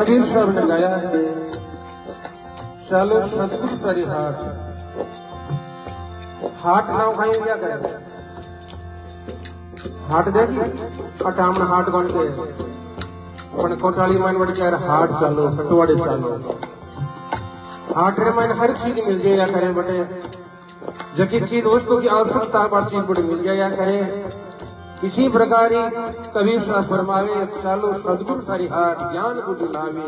कबीर साहब ने गाया है, चलो सतगुरु सरी हाट। हाट ना खाई क्या करेंगे? हाट देगी अटामन हाट बन के अपन कोटाली मन बढ़ के हाट चालो कटवाड़े चालो। हाट रे मन हर चीज मिल जाया करे बटे, जकी चीज दोस्तों की आवश्यकता बात चीज बड़ी मिल जाया करे। इसी प्रकार कबीर साहब फरमावे, चालो सदगुरु सारी हाट ज्ञान बुद्धि लावे।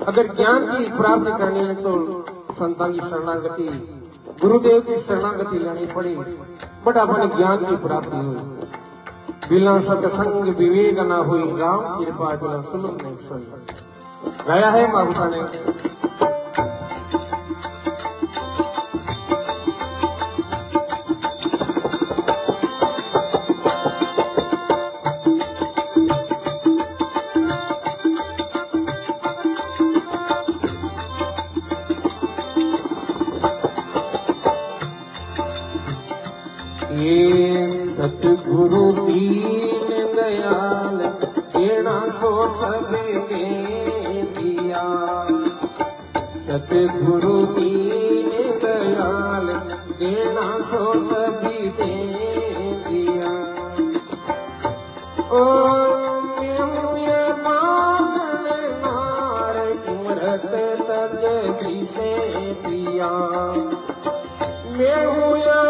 अगर ज्ञान की प्राप्ति करनी है तो संतान की शरणागति, गुरुदेव की शरणागति लेनी पड़ी, बट अपने ज्ञान की प्राप्ति हुई। बिना सत्संग विवेक न हुई, राम कृपा बिना सुलभ नहीं सुन। गाया है माता ने। सतगुरु दीन दयाल देना तो सबके दिया। सतगुरु दीन दयाल देना तो सभी दे दिया। ओ ये मांगन नार उमरत तज से पिया। मैं हूँ या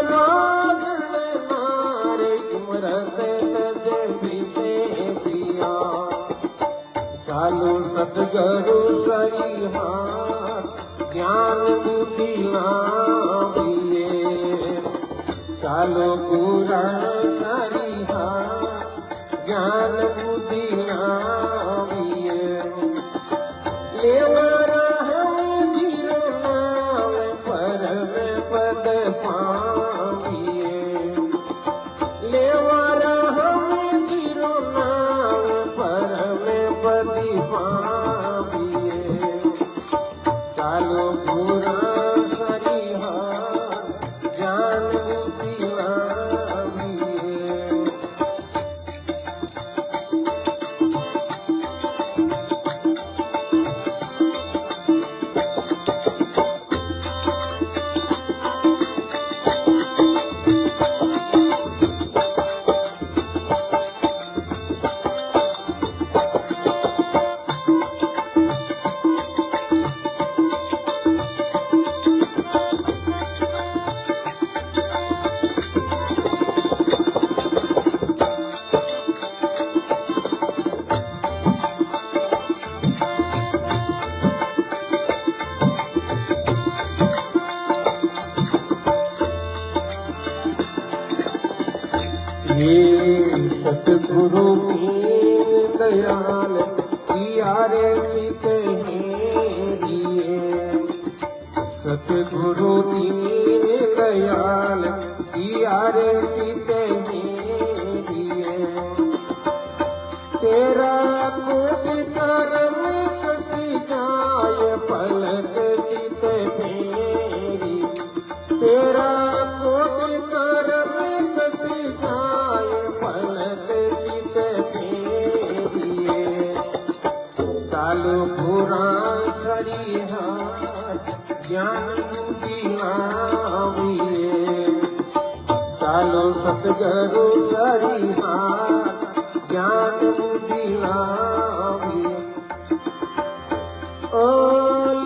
सतगुरु सरी हाट ज्ञान बुद्धि लाविए। चालो पुराण सरी हाट ज्ञान बुद्धि लाविए। लेवरा हम जीरो नाम परम पद पाविए। लेवरा हम जीरो नाम परम पद पाविए। चालो पूरा सरी हाट ज्ञान बुद्धि लाविए। सतगुरु दीन दयाल कियारे चित हेरिए। सतगुरु दीन दयाल कियारे चित हेरिए। तेरा कोट कर्म कटी जाय पलक चित फेरी। तेरा कोट कर्म कटी जाय पलक चित फेरिए। चालो पुराण सरी हाट ज्ञान बुद्धि लाविए। चालो सतगुरु सरी हाट ज्ञान बुद्धि लाविए। ओ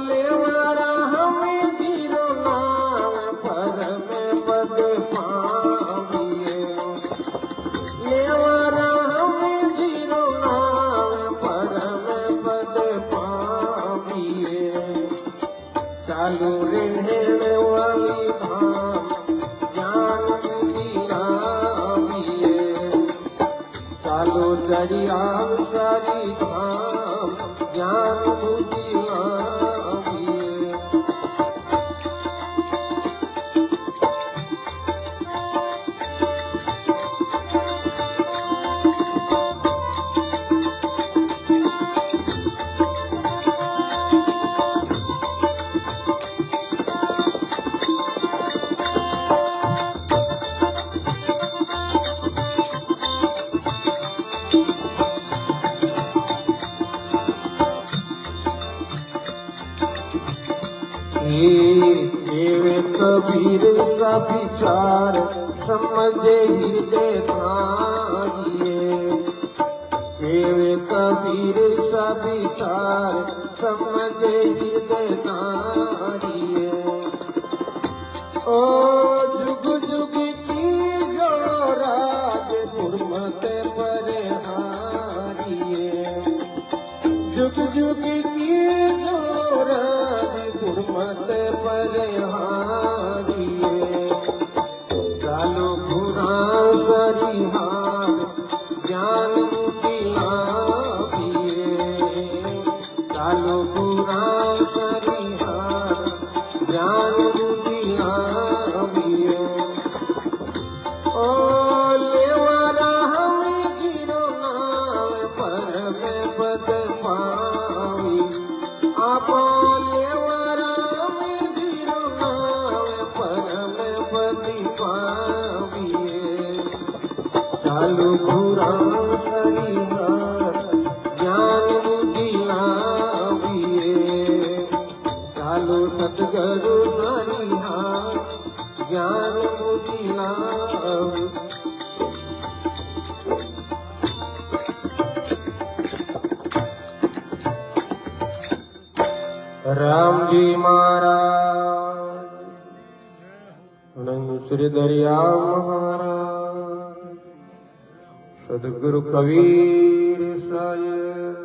लेवरा हम जीरो नाम परम पद पाविए। लेवरा हम जीरो नाम परम पद पाविए। चालू रहने वाली धाम ज्ञान बुद्धि लाविए। चालो दरिया सारी धाम ज्ञान बुद्धि लाविए। समझे हृदय धारिये केवे कबीर सब विचार समझे हृदय धारिये ओ जुग जुग की जो राज गुरमत पर हारिये जुग जुग की जो राज गुरमत पर हारिये चालो बुरा सरिहार ज्ञान दिलाविए चालो बुरा सरिहार ज्ञान दिलाविए ओ लेवारा हमें गिरो नाम पर में पद पावी आप लेवारा हमें गिरो नाम पर में पद पाविए चालू बुरा सरिहार ज्ञान दिलाविए चालू सतगुरु सरिहार ज्ञान दिलाविए राम जी महाराज श्री दरिया महाराज सदगुरु कबीर साहेब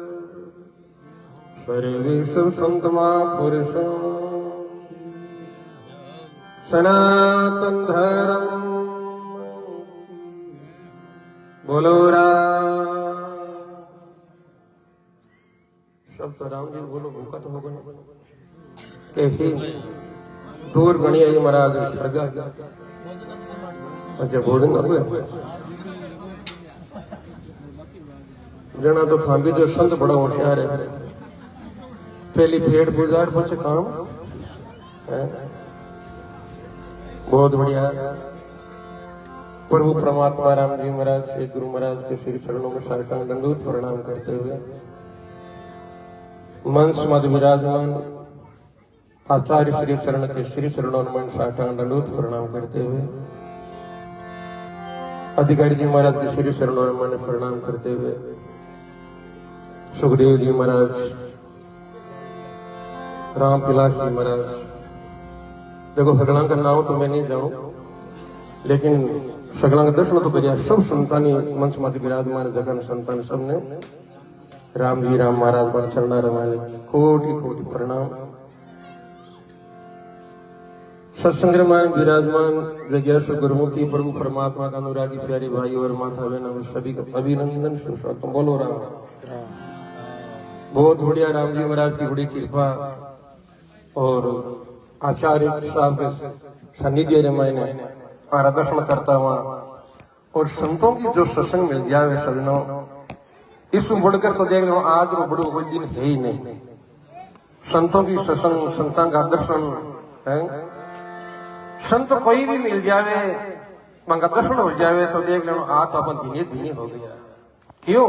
सर्वे सब संत महापुरुष सनातन धर्म बोलो राम सब तो राम जी बोलो भूखा तो होगा कैसे दूर गणी आई महाराज स्वर्ग अच्छा भोजन अपने जना तो थांबी जो संत बड़ा होशियार है पहली पेट गुजार पीछे काम है बहुत बढ़िया प्रभु परमात्मा राम जी महाराज श्री गुरु महाराज के श्री चरणों में साष्टांग दंडवत प्रणाम करते हुए मंच मध्य विराजमान आचार्य श्री चरण के श्री चरणों में साष्टांग दंडवत प्रणाम करते हुए अधिकारी जी महाराज के श्री चरणों में प्रणाम करते हुए सुखदेव जी महाराज राम पिलास जी महाराज देखो सगला का नाम तो मैं नहीं जानू लेकिन सगला का दर्शन तो करिया सब संतानी मंच मध्य विराजमान जगन संतान सबने राम जी राम महाराज पर चरणा रमाने कोटि कोटि प्रणाम सत्संग में विराजमान जगह गुरुमुखी प्रभु परमात्मा का अनुरागी प्यारे भाई और माता बहनों सभी का अभिनंदन सुस्वागत बोलो राम बहुत बढ़िया राम जी महाराज की बड़ी कृपा और आचार्य साहब के सानिध्य में मैंने दर्शन करता हुआ और संतों की जो सत्संग मिल जाए सजनों इसमें बढ़कर तो देख लो आज वो बड़ो कोई दिन है ही नहीं संतों की सत्संग संतां का दर्शन है संत कोई भी मिल जावे मंगा दर्शन हो जावे तो देख लो आज तो अपन धीरे धीरे हो गया क्यों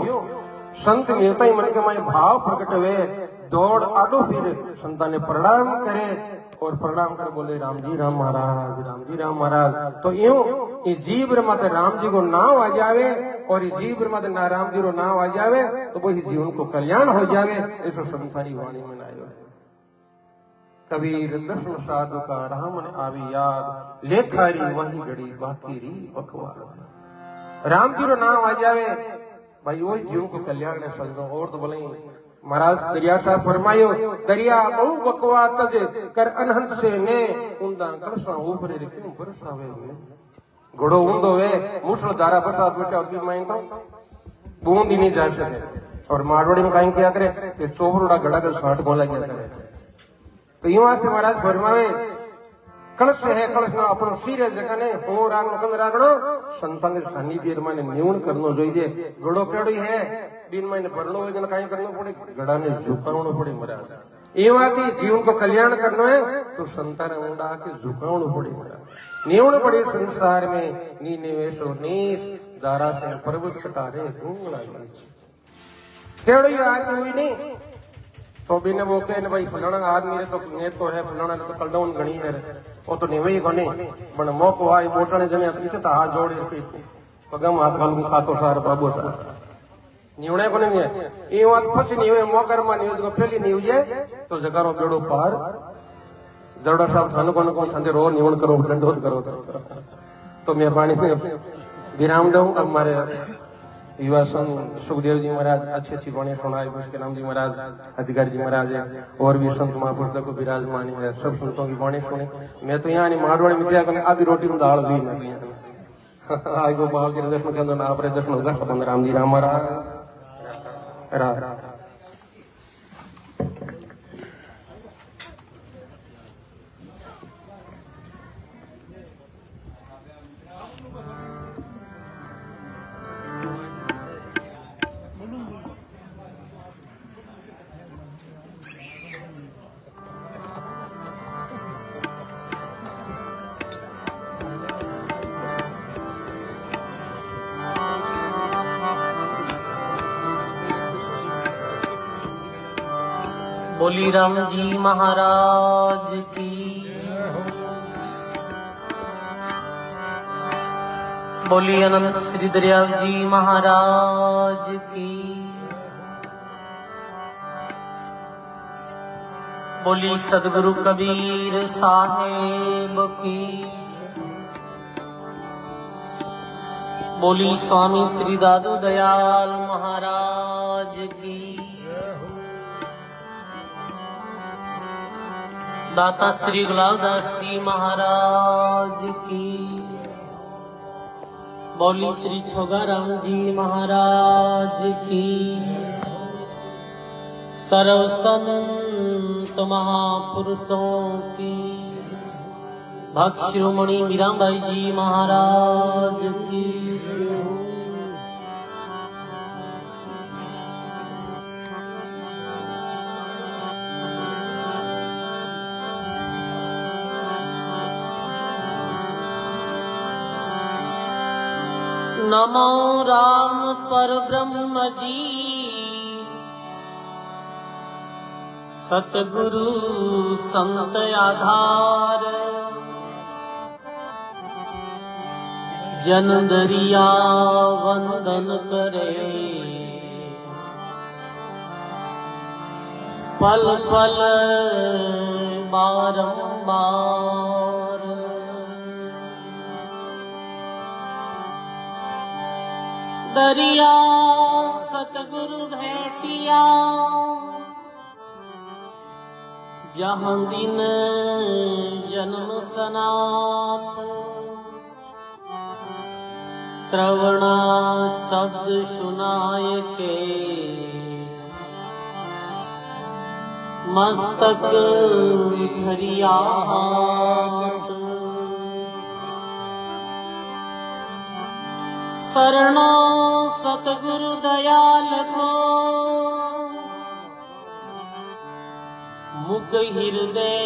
संत मिलता ही मन के माय भाव प्रकट हुए दौड़ आडो फिर संतान ने प्रणाम करे और प्रणाम कर बोले राम जी राम महाराज तो यूं इस जीव मत राम जी को नाम आ जावे और इस जीव मत ना राम जी को नाम आ जावे तो वही जीवन को कल्याण हो जावे ऐसा संतानी वाणी में आयो है कबीर दर्शन साधु का राम ने आवी याद लेखारी वही घड़ी बाकी री बकवाद राम जी को नाम आ जावे भाई वही जीवन को कल्याण है सजनों और तो बोले महाराज दरिया साहब फरमायो दरिया बहु बकवा तज कर अनहंत से ने उंदा कलसा ऊपर लेकिन बरसावे ने घोड़ो उंदो वे मुसल धारा बरसात बचा की मैं तो बूंद ही नहीं जा सके और मारवाड़ी में कहीं क्या करे कि चोबरोड़ा गड़ा कर 60 गोला क्या करे तो यूं से महाराज फरमावे कलश है कलश ना अपन सिर जगह ने हो राग नकन रागणो संतांग सानिध्य माने न्यून करनो जोईजे घोड़ो केड़ी है बिन माने भरनो है जन काई करनो पड़े गड़ा ने झुकावनो पड़े महाराज एवाती जीवन को कल्याण करनो है तो संतान ऊंडा के झुकावनो पड़े महाराज न्यून पड़े संसार में नी निवेशो नीस दारा से पर्वत कटारे गूंगला केड़ी आदमी हुई नहीं तो बिन वो के भाई फलाना आदमी ने तो है फलाना ने तो कलडाउन गणी है वो तो नहीं कोनी पण मौको आई बोटने जने किथे ता हाथ जोड़ी रखी पगम हाथ घालू खातो सार बाबू सार निवणे कोने नहीं ई बात फसी नहीं हुए मोकर मा न्यूज को फैली नहीं हुए तो जगारो बेड़ो पार जड़ा साहब थाने को थाने रो निवण करो दंडोत करो तो मैं पानी में विराम दूं। अब हमारे युवा संत सुखदेव जी महाराज अच्छी अच्छी वाणी सुनाए, के नाम जी महाराज, अधिकारी जी महाराज है, और भी संत महापुरुष को विराजमान है, सब संतों की वाणी सुनी। मैं तो यहाँ नहीं मारवाड़ी में क्या करें, आधी रोटी में दाल दी मैं तो यहाँ आज गोपाल जी दर्शन के अंदर आप दर्शन होगा सब राम जी राम रा बोली राम जी महाराज की, बोली अनंत श्री दरियाव जी महाराज की, बोली सदगुरु कबीर साहेब की, बोली स्वामी श्री दादू दयाल महाराज की, दाता श्री गुलाबदास जी महाराज की, बोली श्री छोगाराम जी महाराज की, सर्व संत महापुरुषों की, भक्त शिरोमणि मीराबाई जी महाराज की। नमो राम परब्रह्म जी, सतगुरु संत आधार, जन दरिया वंदन करे, पल पल बारंबार। दरिया सतगुरु भेटिया, जहाँ दिन जन्म सनाथ, श्रवणा शब्द सुनाए के, मस्तक धरिया हाथ। शरणो सतगुरु दयाल को, मुख हृदय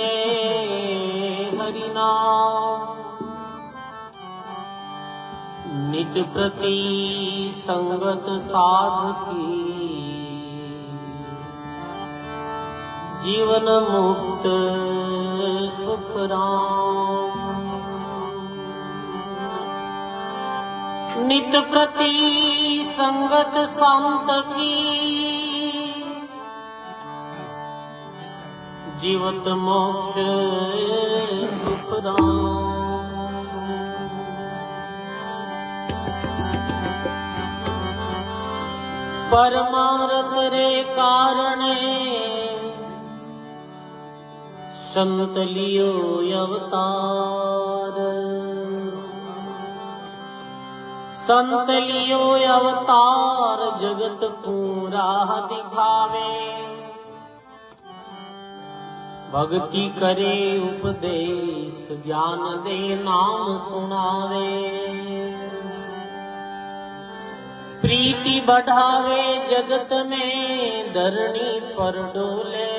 हरिनाम, निज प्रति संगत साध की, जीवन मुक्त सुख राम। नित प्रति संगत संत की, जीवत मोक्ष सुख राम। परमार्थ रे कारणे, संत लियो अवतार, संत लियो अवतार, जगत पूरा दिखावे, भक्ति करे उपदेश, ज्ञान दे नाम सुनावे, प्रीति बढ़ावे जगत में, धरणी पर डोले,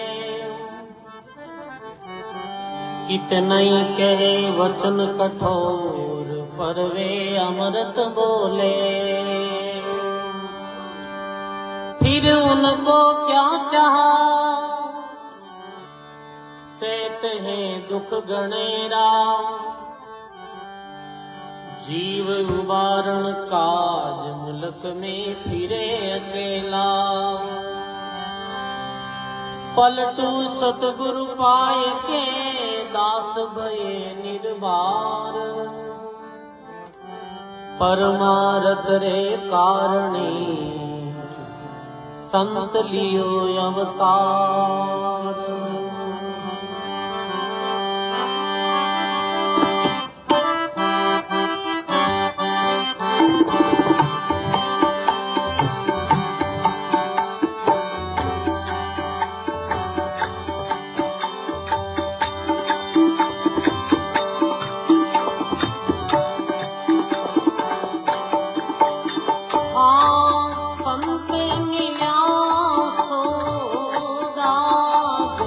कितने कहे वचन कठोर, पर वे अमृत बोले, फिर उनको क्या चाहा, से तहे दुख गणेरा जीव उबारण काज मुल्क में फिरे अकेला पलटू सतगुरु पाए के दास भये निर्वार परमारत रे कारणे संत लियो अवतार संत मिला सो दाग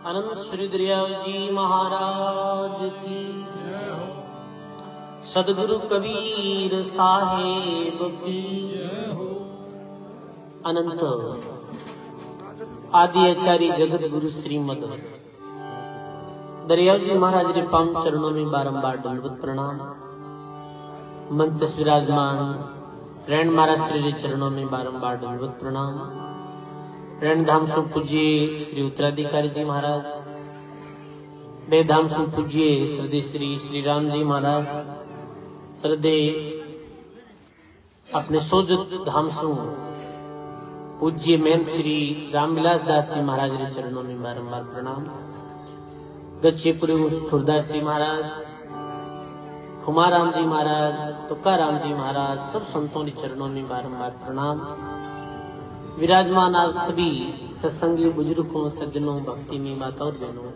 अनंत श्री दरियाव जी महाराज की, सदगुरु कबीर साहेब की, अनंत आदि आचार्य जगत गुरु श्रीमद दरियाव जी महाराज के पावन चरणों में बारंबार दंडवत प्रणाम। मंच विराजमान रैन महाराज श्री के चरणों में बारंबार दंडवत प्रणाम। रैन धाम सु पूज्य श्री उत्तराधिकारी जी महाराज, बेधाम सु पूज्य श्रद्धे श्री राम जी महाराज, श्रद्धे अपने सोजत धाम सु पूज्य महंत श्री रामविलास दास जी महाराज के चरणों में बारंबार प्रणाम। गच्छेपुरी सुरदास जी महाराज, खुमाराम जी महाराज, तुकाराम जी महाराज, सब संतों के चरणों में बारंबार प्रणाम। विराजमान आप सभी सत्संगी बुजुर्गों, सज्जनों, भक्ति में माता और बहनों,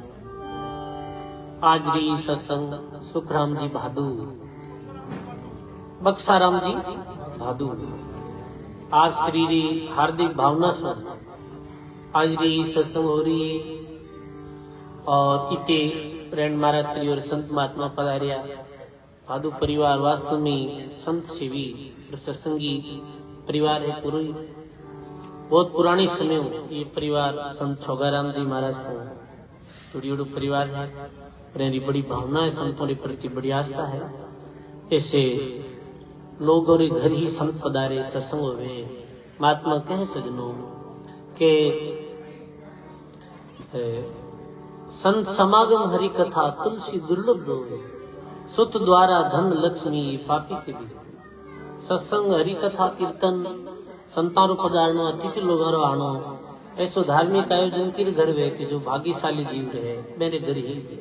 आज री सत्संग सुखराम जी भादू, बक्साराम जी भादू, आप श्री री हार्दिक भावना से आज री सत्संग हो रही है। और इते रैन महाराज श्री और संत महात्मा पधारिया। भादू परिवार वास्तव में संत सेवी और सत्संगी परिवार है। पूरी बहुत पुराने समय ये परिवार संत छोगाराम जी महाराज को जुड़ो परिवार है। मेरी बड़ी भावना है, संतों के प्रति बड़ी आस्था है। ऐसे लोगों के घर ही संत पधारे, सत्संग हुए। महात्मा कहे सजनों के संत समागम हरि कथा तुलसी दुर्लभ दो, सुत द्वारा धन लक्ष्मी पापी के भी। सत्संग हरि कथा कीर्तन संतारो पधारणो, अतिथि लोगारो आनो, ऐसो धार्मिक आयोजन के घर वे कि जो भाग्यशाली जीव रहे। मेरे घर ही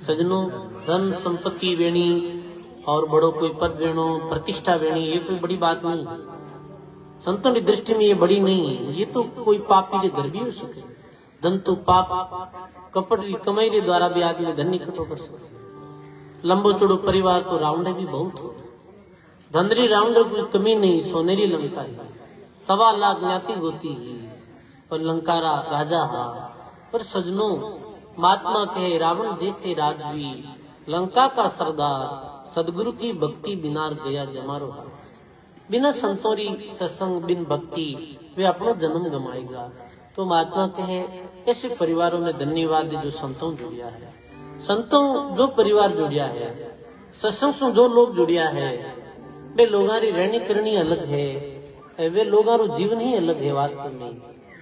सजनों धन संपत्ति वेणी और बड़ो कोई पद वेणो, प्रतिष्ठा वेणी, ये कोई बड़ी बात नहीं। संतों की दृष्टि में ये बड़ी नहीं है। ये तो कोई पापी के घर भी हो सके। धन तो पाप कपट की कमाई के द्वारा भी आदमी धन इकट्ठो कर सके। लंबो चौड़ो परिवार तो राउंडे भी बहुत हो। धनरी राउंडे कोई कमी नहीं, सोनेरी लंका है। 1.25 लाख ज्ञाति होती है और लंकारा राजा हा। पर सजनों महात्मा कहे रावण जैसे राजवी, लंका का सरदार, सदगुरु की भक्ति बिना गया जमारो हार। बिना संतोरी सत्संग बिन भक्ति वे अपना जन्म गमाएगा। तो महात्मा कहे ऐसे परिवारों में धन्यवाद जो संतों जुड़िया है। संतों जो परिवार जुड़िया है, सत्संग से जो लोग जुड़िया है, वे लोगों की रहनी करनी अलग है। वे लोगों का जीवन ही अलग है। वास्तव में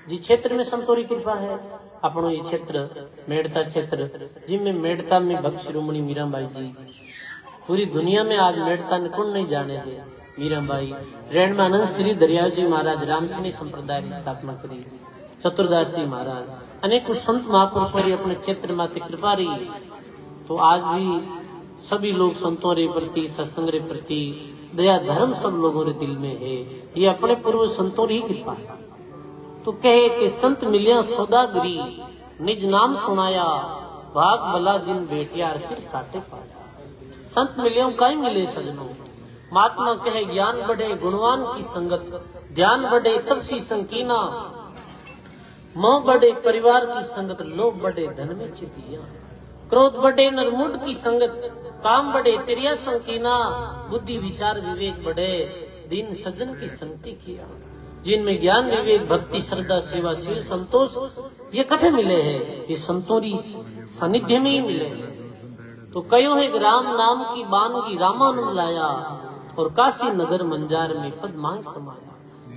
जिस क्षेत्र में संतों की कृपा है, अपनो ये क्षेत्र मेड़ता क्षेत्र, जिनमें मेड़ता में भक्त शिरोमणि मीराबाई जी, पूरी दुनिया में आज मेड़ता ने कौन नहीं जाने दे। मीराबाई रैन में अनंत श्री दरियाव जी महाराज रामसिनी संप्रदाय की स्थापना करी। चतुर्दास जी महाराज अनेक संत महापुरुषों की अपने क्षेत्र में कृपा रही। तो आज भी सभी लोग संतों के प्रति, सत्संग के प्रति दया धर्म सब लोगों के दिल में है। ये अपने पूर्व संतों की कृपा है। तो कहे कि संत मिलिया सौदागरी, निज नाम सुनाया, भाग भला जिन बेटियार सिर साटे पाया। संत मिलियों का ही मिले सजनों। महात्मा कहे ज्ञान बढ़े गुणवान की संगत, ध्यान बढ़े तब सी संकीना, मोह बढ़े परिवार की संगत, लोभ बढ़े धन में चितिया, क्रोध बढ़े नरमुंड की संगत, काम बढ़े तिरिया संकीना, बुद्धि विचार विवेक बढ़े दीन सज्जन की संगति किया। जिनमें ज्ञान विवेक भक्ति श्रद्धा सेवाशील संतोष ये कठे मिले हैं, ये संतों की सानिध्य में ही मिले हैं। तो कयो है राम नाम की बानगी रामानंद लाया, और काशी नगर मंजार में पद मांग समाया।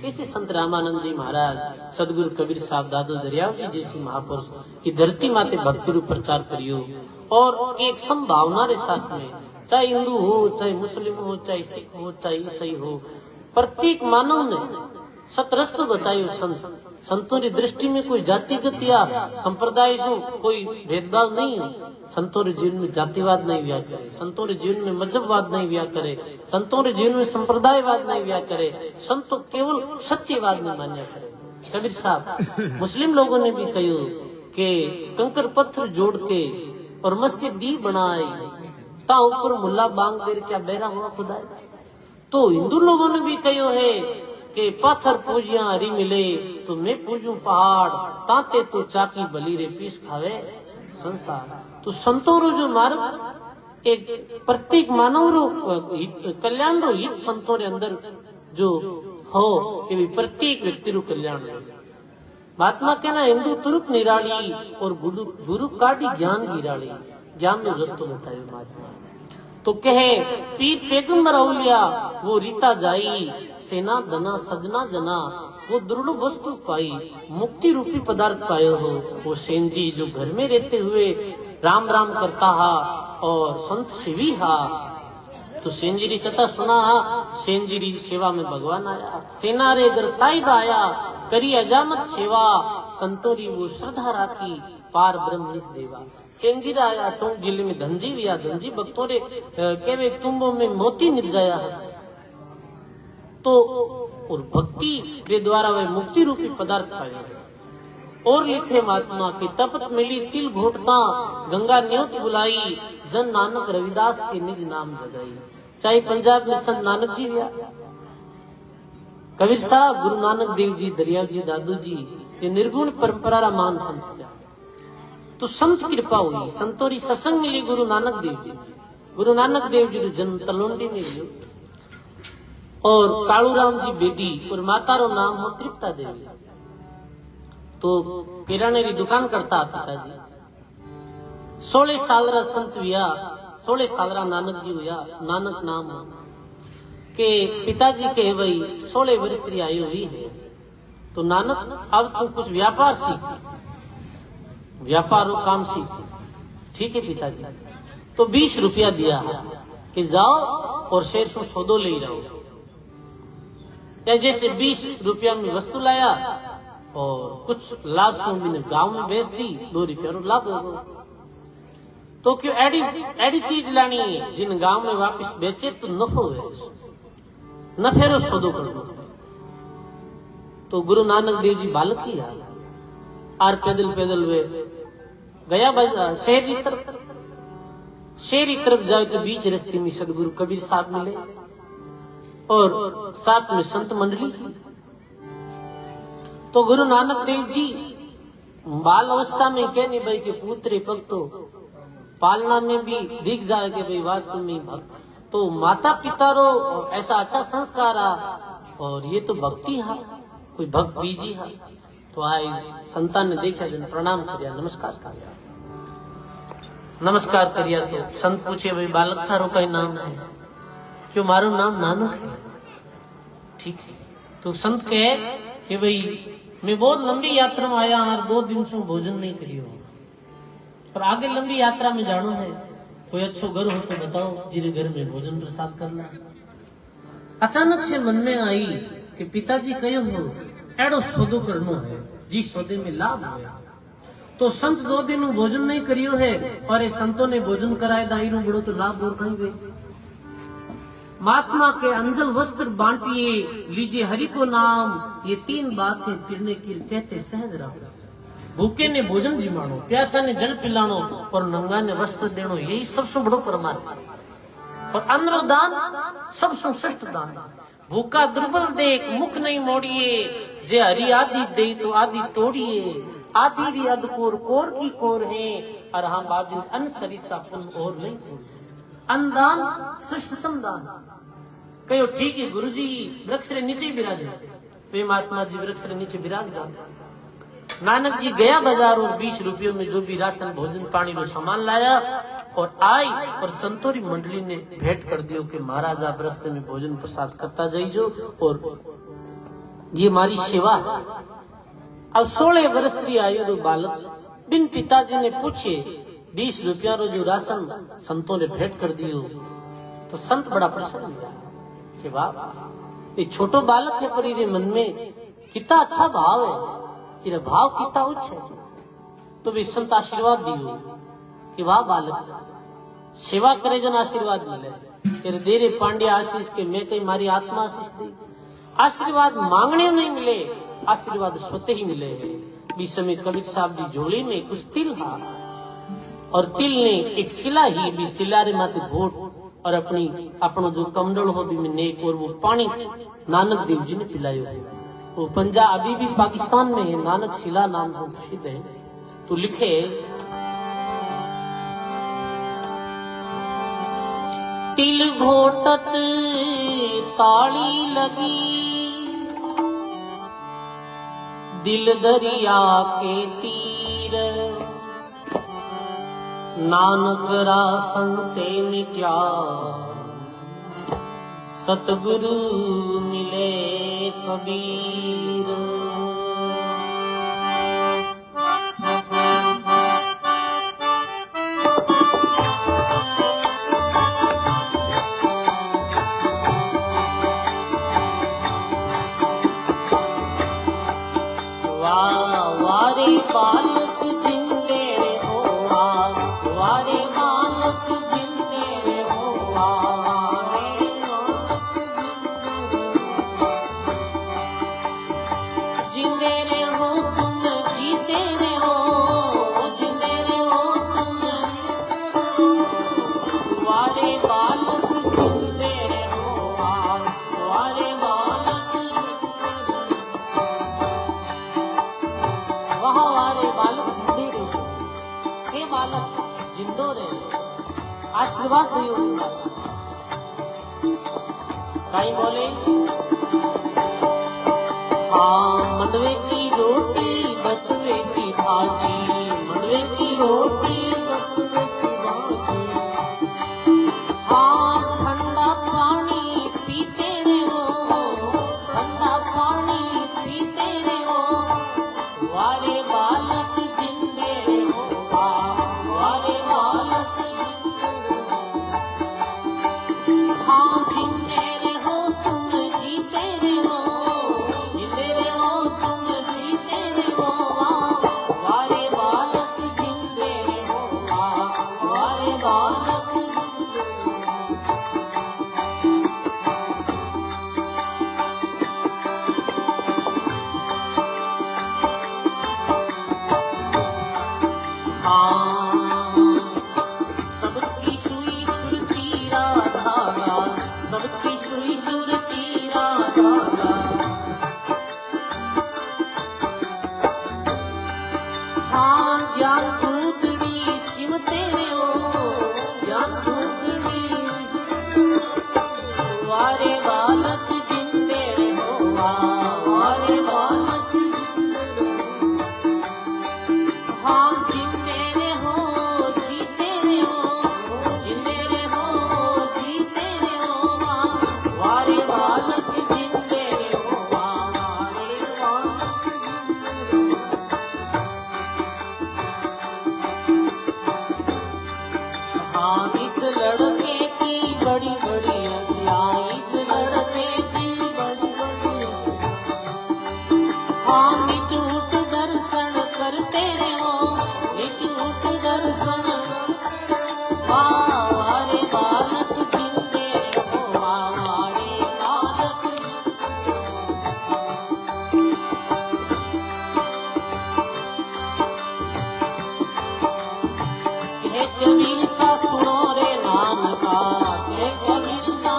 कैसे संत रामानंद जी महाराज, सदगुरु कबीर साहब, दादू दरियाव जी जैसी महापुरुष ये धरती माते भक्ति रूप प्रचार करियो। और एक संभावना के साथ में, चाहे हिंदू हो, चाहे मुस्लिम हो, चाहे सिख हो, चाहे ईसाई हो, प्रत्येक मानव ने सतरस्त बतायो। संतों की दृष्टि में कोई जातिगत या संप्रदाय से कोई भेदभाव नहीं हो। संतों के जीवन में जातिवाद नहीं व्या करे, संतों के जीवन में मजहबवाद नहीं व्या करे, संतों के जीवन में संप्रदायवाद नहीं व्या करे। संतों केवल सत्यवाद नहीं मान्या करे। कबीर साहब मुस्लिम लोगों ने भी कहो कि कंकर पत्थर जोड़ के और मस्जिद दी बनाई, ता ऊपर मुल्ला बांग देर क्या बहरा हुआ खुदाई। तो हिंदू लोगों ने भी कहो है के पत्थर पूजिया हरी मिले तो मैं पूजू पहाड़ ताते तो चाकी बली रे पीस खावे संसार। तो संतों रो जो मार्ग एक प्रत्येक मानव रो कल्याण रो हित संतों रे अंदर जो हो कि भी प्रत्येक व्यक्ति रो कल्याण महात्मा कहना हिंदू तुरुप निराली और गुरु काटी ज्ञान गिराली ज्ञान नो रस्तो बतायो महात्मा। तो कहे पीर पैगंबर औलिया वो रीता जाई सेना दना सजना जना वो दुर्लभ वस्तु पाई मुक्ति रूपी पदार्थ पायो हो वो सेन जी जो घर में रहते हुए राम राम करता हा और संत सेवी हा। तो सेन जी री कथा सुना सेन जी री सेवा में भगवान आया सेना रे घर साहिब आया करी अजामत सेवा संतोरी वो श्रद्धा राखी पार ब्रह्म निस देवा। सेंजीरा आया टोंक जिले में धनजी भी धनजी भक्तों रे केवे तुम्बों में मोती निपजाया हस। तो और भक्ति के द्वारा वह मुक्ति रूपी पदार्थ पाया। और लिखे महात्मा की तपत मिली तिल घोटता गंगा न्योत बुलाई जन नानक रविदास के निज नाम जगाई। चाहे पंजाब में संत नानक जी भी कबीर साहब गुरु नानक देव जी दरिया जी दादू जी ये निर्गुण परंपरा रा मान संत। तो संत कृपा हुई संतोरी सत्संग मिली गुरु नानक देव जी जन्म तलोंडी में लियो और कालूराम जी बेटी और माता रो नाम हो तृप्ता देवी। तो किराने री दुकान करता पिताजी 16 साल रा संत हुआ 16 साल रा नानक जी हुआ नानक नाम के पिताजी के भाई 16 वर्ष री आयु हुई है। तो नानक अब तू कुछ व्यापार सीख व्यापार काम सीख। ठीक है पिताजी। तो 20 रुपया दिया है कि जाओ और शेर से सौदो ले रहो या जैसे 20 रुपया में वस्तु लाया और कुछ लाभ सो मैंने गांव में बेच दी 2 रुपया लाभ हो। तो क्यों एडी चीज लानी है जिन गांव में वापस बेचे तो नफो है नफे रो सौदो कर दो। तो गुरु नानक देव जी बालक ही यार आर पैदल वे गया शहरी तरफ जाए तो बीच रास्ते में सदगुरु कबीर साहब मिले और साथ में संत मंडली। तो गुरु नानक देव जी बाल अवस्था में कहने भाई के पुत्र भक्त तो पालना में भी दिख जाए कि भाई वास्तव में भक्त तो माता पिता रो ऐसा अच्छा संस्कार आ और ये तो भक्ति है कोई भक्त बीजी है। तो आई संतान ने देखा जन प्रणाम करिया नमस्कार करिया। तो संत पूछे भाई बालक थारो का नाम है क्यों मारो नाम नानक है। ठीक है। तो संत कहे कि भाई मैं बहुत लंबी यात्रा में आया और 2 दिन से भोजन नहीं करियो पर आगे लंबी यात्रा में जानो है कोई अच्छो घर हो तो बताओ जिरे घर में भोजन प्रसाद करना। अचानक से मन में आई कि पिताजी कहो हो एडो सौदो करनो है जिस सौदे में लाभ है। तो संत 2 दिन भोजन नहीं करियो है और संतों ने भोजन कराए दायरू बड़ो तो लाभ और कहीं गए। महात्मा के अंजल वस्त्र बांटिए लीजिए हरि को नाम ये 3 बातें तिरने की कहते सहज रहो। भूखे ने भोजन जिमानो प्यासा ने जल पिलानो और नंगा ने वस्त्र देनो यही सबसे बड़ो परमार्थ। और अन्न दान सबसे श्रेष्ठ दान। भूखा दुर्बल देख मुख नहीं मोड़िए जे हरि आदि दे तो आदि तोड़िए आदि री अधकोर कोर की कोर है और हम बाजिन अन्न सरिसा पुन और नहीं अन्नदान श्रेष्ठतम दान। कहो ठीक है गुरुजी वृक्ष रे नीचे विराजे वे महात्मा जी वृक्ष रे नीचे विराजमान। नानक जी गया बाजार और 20 रुपयों में जो भी राशन भोजन पानी रो सामान लाया और आई और संतोरी मंडली ने भेंट कर दियो कि महाराज आप रास्ते में भोजन प्रसाद करता जाइजो और ये हमारी सेवा। अब 16 वर्ष की आयु रो बालक बिन पिताजी ने पूछे 20 रुपया रो जो राशन संतों ने भेंट कर दियो। तो संत बड़ा प्रसन्न हुआ कि वाह ये छोटो बालक है पर ये मन में कितना अच्छा भाव है ये भाव कितना उच्च है। तो वे संत आशीर्वाद दियो कि वाह बालक सेवा करे जन आशीर्वाद मिले देरे पांड्या आशीष के मैं कहीं मारी आत्मा आशीष दी। आशीर्वाद मांगने नहीं मिले आशीर्वाद स्वतः ही मिले। बीच समय कबीर साहब की झोली में कुछ तिल हा और तिल ने एक शिला ही भी शिला रे माथे घोट और अपनो जो कमंडल हो भी में नेक और वो पानी नानक देव जी ने पिलायो। वो पंजाब अभी भी पाकिस्तान में है, नानक शिला नाम से प्रसिद्ध है। तो लिखे तिल घोटत ताली लगी, दिल दरिया के तीर, नानक रासन से मिट्या, सतगुरु मिले कबीर। वारे बालक जिंदे हो, वारे बालक जिंदे हो, जिंदे रे हो तुम जीते रे हो, जिंदे रे हो तुम, वारे बालक जिंदे रे हो, वारे बालक, वहाँ वारे बालक जिंदे रे हो, हे बालक जिंदो रे, आशीर्वाद दियो। कहीं बोले हाँ मंडवे की रोटी बतवे की भाजी, मंडवे की रोटी बतवे की भाजी, हाँ ठंडा पानी पीते रे हो, ठंडा पानी पीते रे हो, वारे बालक जिंदे रे हो, वारे बालक, हाँ जिंदे रे हो तुम जीते रे हो, जिंदे रे हो तुम जीते रे हो, वारे बालक जिंदे रे हो, वारे बालक जिंदे रे हो। हाँ सबकी सुई सुरती राधा, सबकी सुई सुरती राधा, हाँ ज्ञान दूधनी शिव तेरे हो, ज्ञान दूधनी, वारे बालक जिंदे रे हो, वारे बालक, हाँ जिंदे रे हो जीते रे हो, जिंदे रे हो जीते रे हो, वारे बालक जिंदे रे हो, वारे बालक जिंदे रे हो। हाँ इस लड़के की बड़ी बड़ी अतियाँ, इस लड़के की बड़ी बड़ी अतियाँ, हाँ निटूट दर्शन करते रे हो, निटूट दर्शन, वारे बालक जिंदे रे हो, वारे बालक, हे कबीर सा सुनो रे नाम का, हे कबीर सा,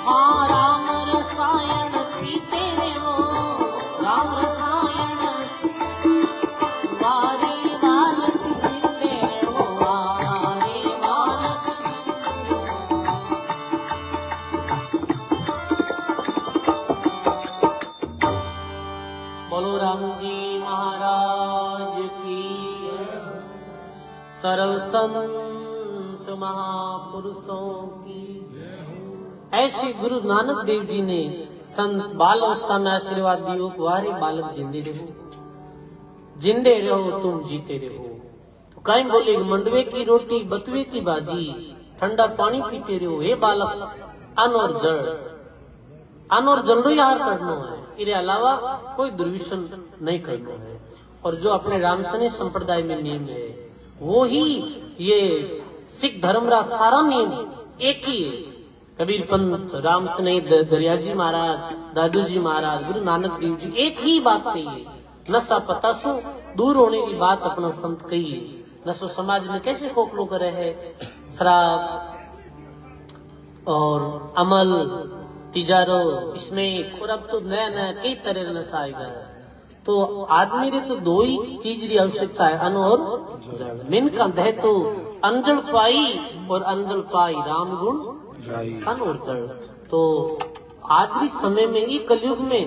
हाँ राम रसायन पीते रे हो, राम रसायन, वारे बालक जिंदे रे हो, वारे बालक, बोलो राम जी महाराज की, सर्व संत महापुरुषों की। ऐसे गुरु नानक देव जी ने संत बाल अवस्था में आशीर्वाद दियो, वारे बालक जिंदे रहो, जिंदे रहो तुम जीते रहो। तो कहीं बोले मंडवे की रोटी बतवे की भाजी, ठंडा पानी पीते रहो, हे बालक अन्न और जल, अन्न और जल रो यार करना है, इसके अलावा कोई दुर्व्यसन नहीं करना है। और जो अपने रामसने संप्रदाय में नियम है वो ही ये सिख धर्म का सारा नियम एक ही है। कबीर पंथ, राम सने, दरियाजी महाराज, दादूजी महाराज, गुरु नानक देव जी एक ही बात कही है, नशा पता सु दूर होने की बात अपना संत कही है। नसो समाज ने कैसे खोखलो करे है। शराब और अमल, तिजारो, इसमें और अब तो नया नया कई तरह नशा आएगा। तो आदमी रे तो दो ही चीज की आवश्यकता है, अन्न और जल। मिन का दह तो अंजल पाई और अंजल पाई राम गुण अन्न और जल। तो आज के समय में ये कलयुग में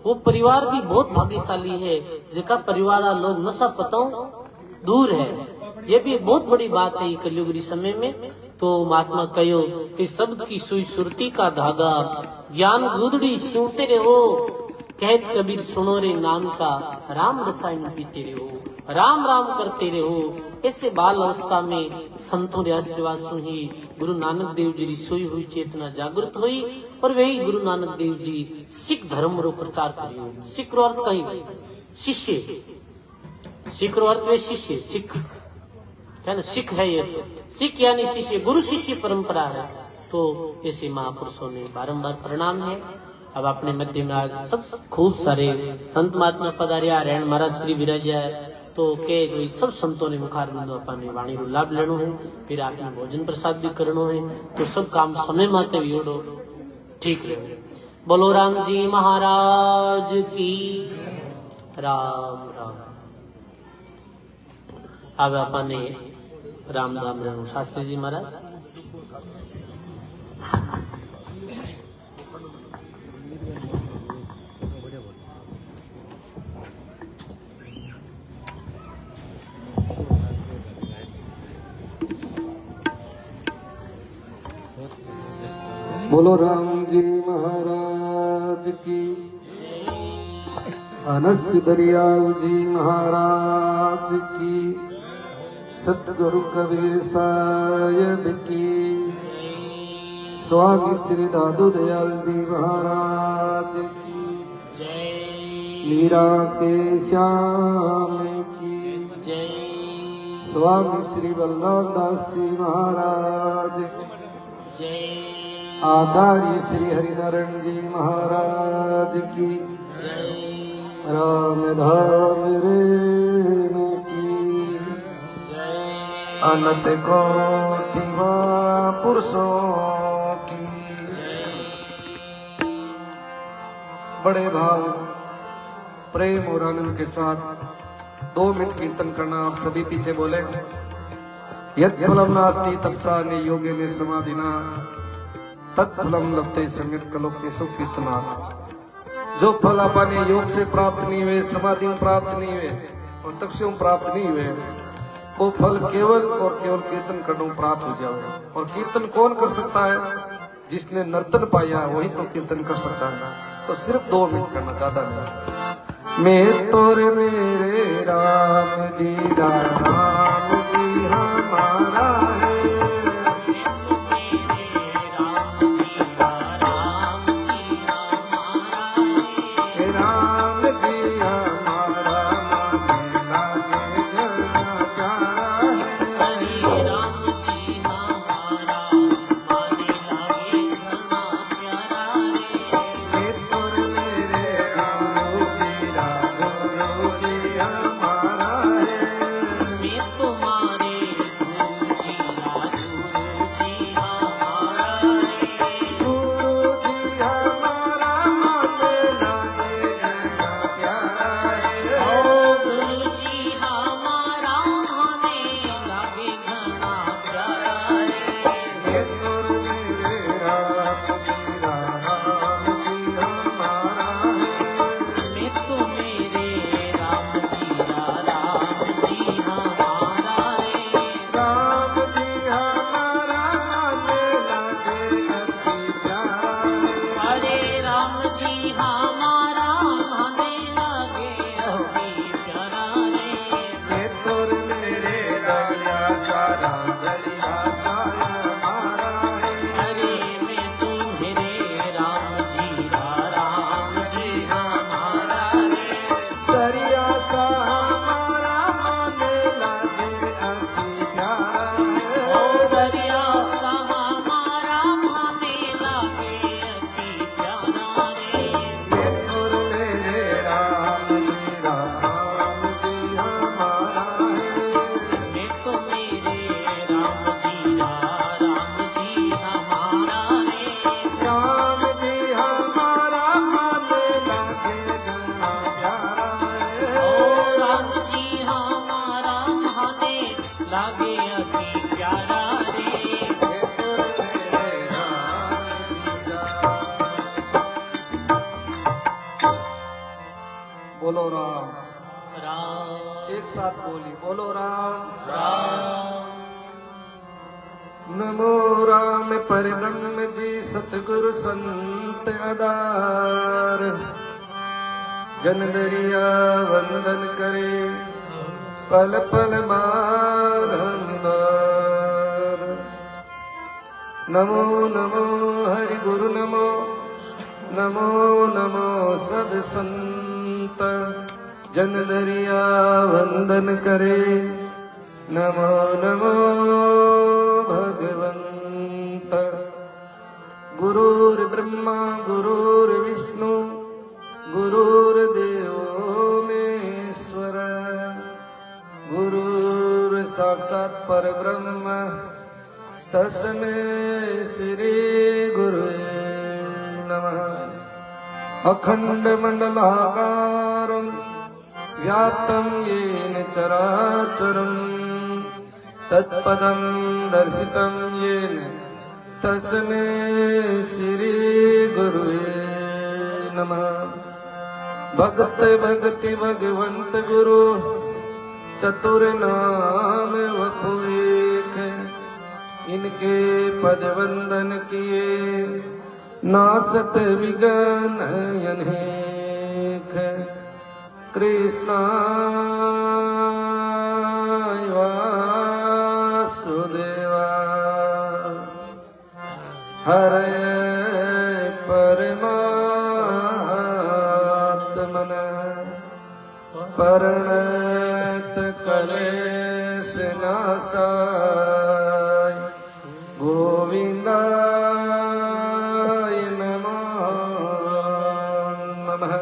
वो परिवार भी बहुत भाग्यशाली है जिसका परिवार लोग नशा पताओ दूर है। ये भी बहुत बड़ी बात है कलयुग के समय में। तो महात्मा कहो कि शब्द की सुई सुरती का धागा, ज्ञान गुदड़ी सिंवते रहो, कहत कबीर सुनो रे नाम का, राम रसायन पीते रहो, राम राम करते रहो। ऐसे बाल अवस्था में संतों रे आशीर्वाद सु ही गुरु नानक देव जी की सोई हुई चेतना जागृत हुई और वही गुरु नानक देव जी सिख धर्म रो प्रचार करियो। सिख रो अर्थ कहीं शिष्य, सिख रो अर्थ वे शिष्य, सिख है ना, सिख है ये तो, सिख यानी शिष्य, गुरु शिष्य परंपरा है। तो ऐसे महापुरुषों ने बारंबार प्रणाम है। अब अपने मध्य में आज सब खूब सारे संत महात्मा पधारिया, रहन महाराज श्री विराजा, तो के सब संतों ने मुखार बिंदु अपने वाणी रो लाभ लेनो है, फिर आपने भोजन प्रसाद भी करनो है। तो सब काम समय माते वियोड़ो ठीक रहे। बोलो राम जी महाराज की। राम राम। अब अपने राम राम रेणु शास्त्री जी महाराज। बोलो राम जी महाराज की। अनस्य दरियाव जी महाराज की। सतगुरु कबीर साहिब की। स्वामी श्री दादू दयाल जी महाराज की। मीरा के श्याम की। स्वामी श्री बल्लभ दास जी महाराज की। आचार्य श्री हरिनारायण जी महाराज की। राम धाम रेण की। अनंत कोटि पुरुषों की। बड़े भाव, प्रेम और आनंद के साथ 2 मिनट कीर्तन करना। आप सभी पीछे बोले। यत् फलम नास्ति तत्साने योगेन समाधिना तत्फलम लभते सम्यक कलोकेशव कीर्तनात्। जो फल अपने योग से प्राप्त नहीं हुए, समाधि में प्राप्त नहीं हुए और तपस्या में प्राप्त नहीं हुए, वो फल केवल और केवल कीर्तन करने में प्राप्त हो जाए। और कीर्तन कौन कर सकता है? जिसने नर्तन पाया वही तो कीर्तन कर सकता है। तो सिर्फ 2 मिनट करना, ज्यादा नहीं। मैं तोरे मेरे राम जी राम जी हमारा है। लागे अति प्यारा रे। बोलो राम राम एक साथ बोली बोलो राम राम। नमो राम परब्रह्म जी सतगुरु संत आधार जन दरिया वंदन करे पल पल बारंबार। नमो नमो हरि गुरु नमो नमो नमो सब संत जन दरिया वंदन करे नमो नमो भगवंत। गुरुर्ब्रह्मा गुरुर्विष्णु गुरुर्देवो महेश्वर गुरुर् साक्षात् परब्रह्म तस्मै श्री गुरुवे नमः। अखंड मंडलाकारं व्याप्तं येन चराचरं तत्पदं दर्शितं येन तस्मै श्री गुरुवे नमः। भगत भगति भगवंत गुरु चतुर नाम वपु एक इनके पद वंदन किए नासत विघ्न अनेक। कृष्णाय वासुदेवा हरे परमात्मन प्रणत कलेश नाशाय गोविंदाय नमो नमः।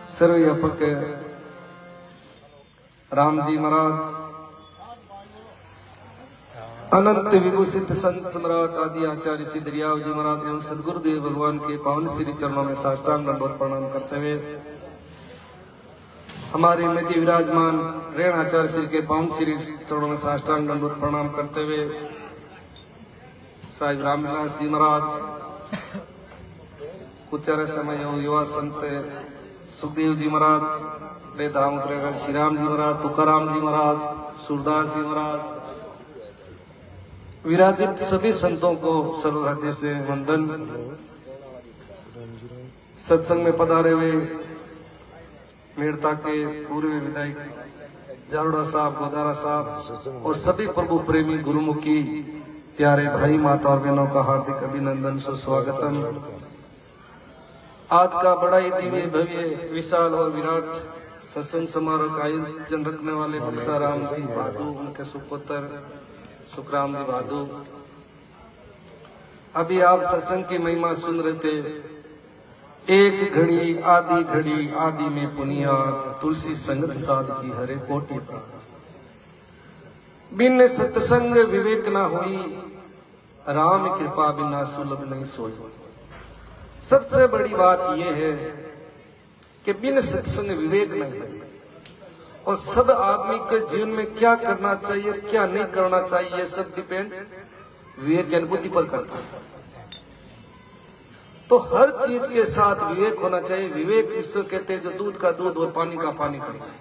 सर्वव्यापक राम जी महाराज अनंत विभूषित संत सम्राट आदि आचार्य श्री दरियाव जी महाराज एवं सदगुरुदेव भगवान के पावन श्री चरणों में साष्टांग दंडवत प्रणाम करते हुए हमारे मध्य विराजमान रेण आचार्य श्री के पावन श्री चरणों में साष्टांग दंडवत प्रणाम करते हुए साहिब रामविलास जी महाराज कुचार समय युवा संत सुखदेव जी महाराज बेधाम उत्तराखंड श्री राम जी महाराज तुकाराम जी महाराज सूरदास जी महाराज विराजित सभी संतों को सर्व हृदय से वंदन। सत्संग में पधारे हुए मेड़ता के पूर्व विधायक जारोड़ा साहब गोदारा साहब और सभी प्रभु प्रेमी गुरुमुखी प्यारे भाई माता और बहनों का हार्दिक अभिनंदन सुस्वागतम। आज का बड़ा ही दिव्य भव्य विशाल और विराट सत्संग समारोह का आयोजन रखने वाले बक्साराम जी भादू उनके सुपुत्र सुखराम जी भादू, अभी आप सत्संग की महिमा सुन रहे थे। एक घड़ी आदि में पुनिया तुलसी संगत साध की हरे कोटि प्राण। बिन सत्संग विवेक ना होई राम कृपा बिना सुलभ नहीं सोई। सबसे बड़ी बात यह है कि बिन सत्संग विवेक नहीं है और सब आदमी के जीवन में क्या करना चाहिए क्या नहीं करना चाहिए सब डिपेंड विवेक ज्ञान बुद्धि पर करता है। तो हर चीज के साथ विवेक होना चाहिए। विवेक इसको कहते हैं जो दूध का दूध और पानी का पानी करना है।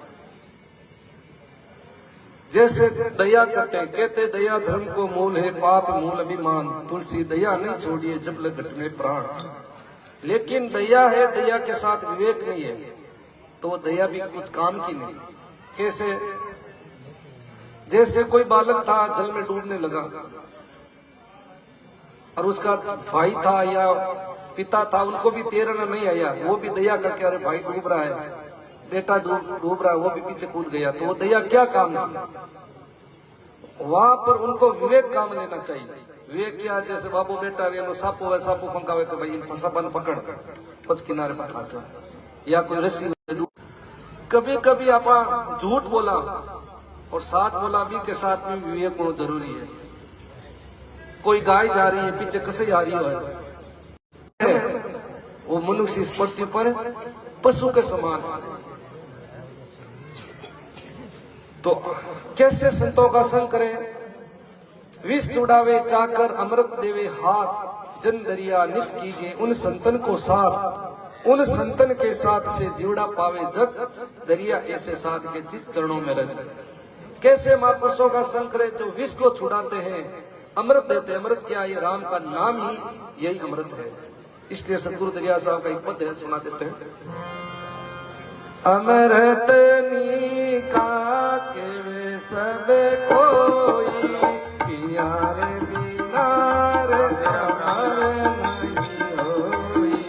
जैसे दया करते हैं, कहते दया धर्म को मूल है पाप मूल अभिमान। तुलसी दया नहीं छोड़िए जब लग घट में प्राण। लेकिन दया है, दया के साथ विवेक नहीं है तो वो दया भी कुछ काम की नहीं। कैसे? जैसे कोई बालक था जल में डूबने लगा और उसका भाई था या पिता था, उनको भी तैरना नहीं आया, वो भी दया करके अरे भाई डूब रहा है, बेटा डूब रहा है, वो भी पीछे कूद गया। तो वो दया क्या काम की? वहां पर उनको विवेक काम लेना चाहिए। विवेक क्या? जैसे बाबू बेटा रे सापो है सापो फंकावे तो भाई फसाबन पकड़ पच किनारे पर खाचा या कोई रस्सी। कभी कभी आप झूठ बोला और सच बोला भी के साथ में विवेक होना जरूरी है। कोई गाय जा रही है पीछे कसे जा रही है, वो मनुष्य इस पृथ्वी पर पशु के समान है। तो कैसे संतों का संग करें? विष चुड़ावे चाकर अमृत देवे हाथ, जन दरिया नित कीजिए उन संतन को साथ, उन संतन के साथ से जीवड़ा पावे जग, दरिया ऐसे साथ के चित चरणों में रख। कैसे महापुरुषों का संग करें जो विष को छुड़ाते हैं, अमृत देते। अमृत क्या? ये राम का नाम ही यही अमृत है। इसलिए सदगुरु दरिया साहब का एक पद है, सुना देते हैं। अमृत नीका के वे सब कोई, पिया रे बिना रे अमर नहीं होई।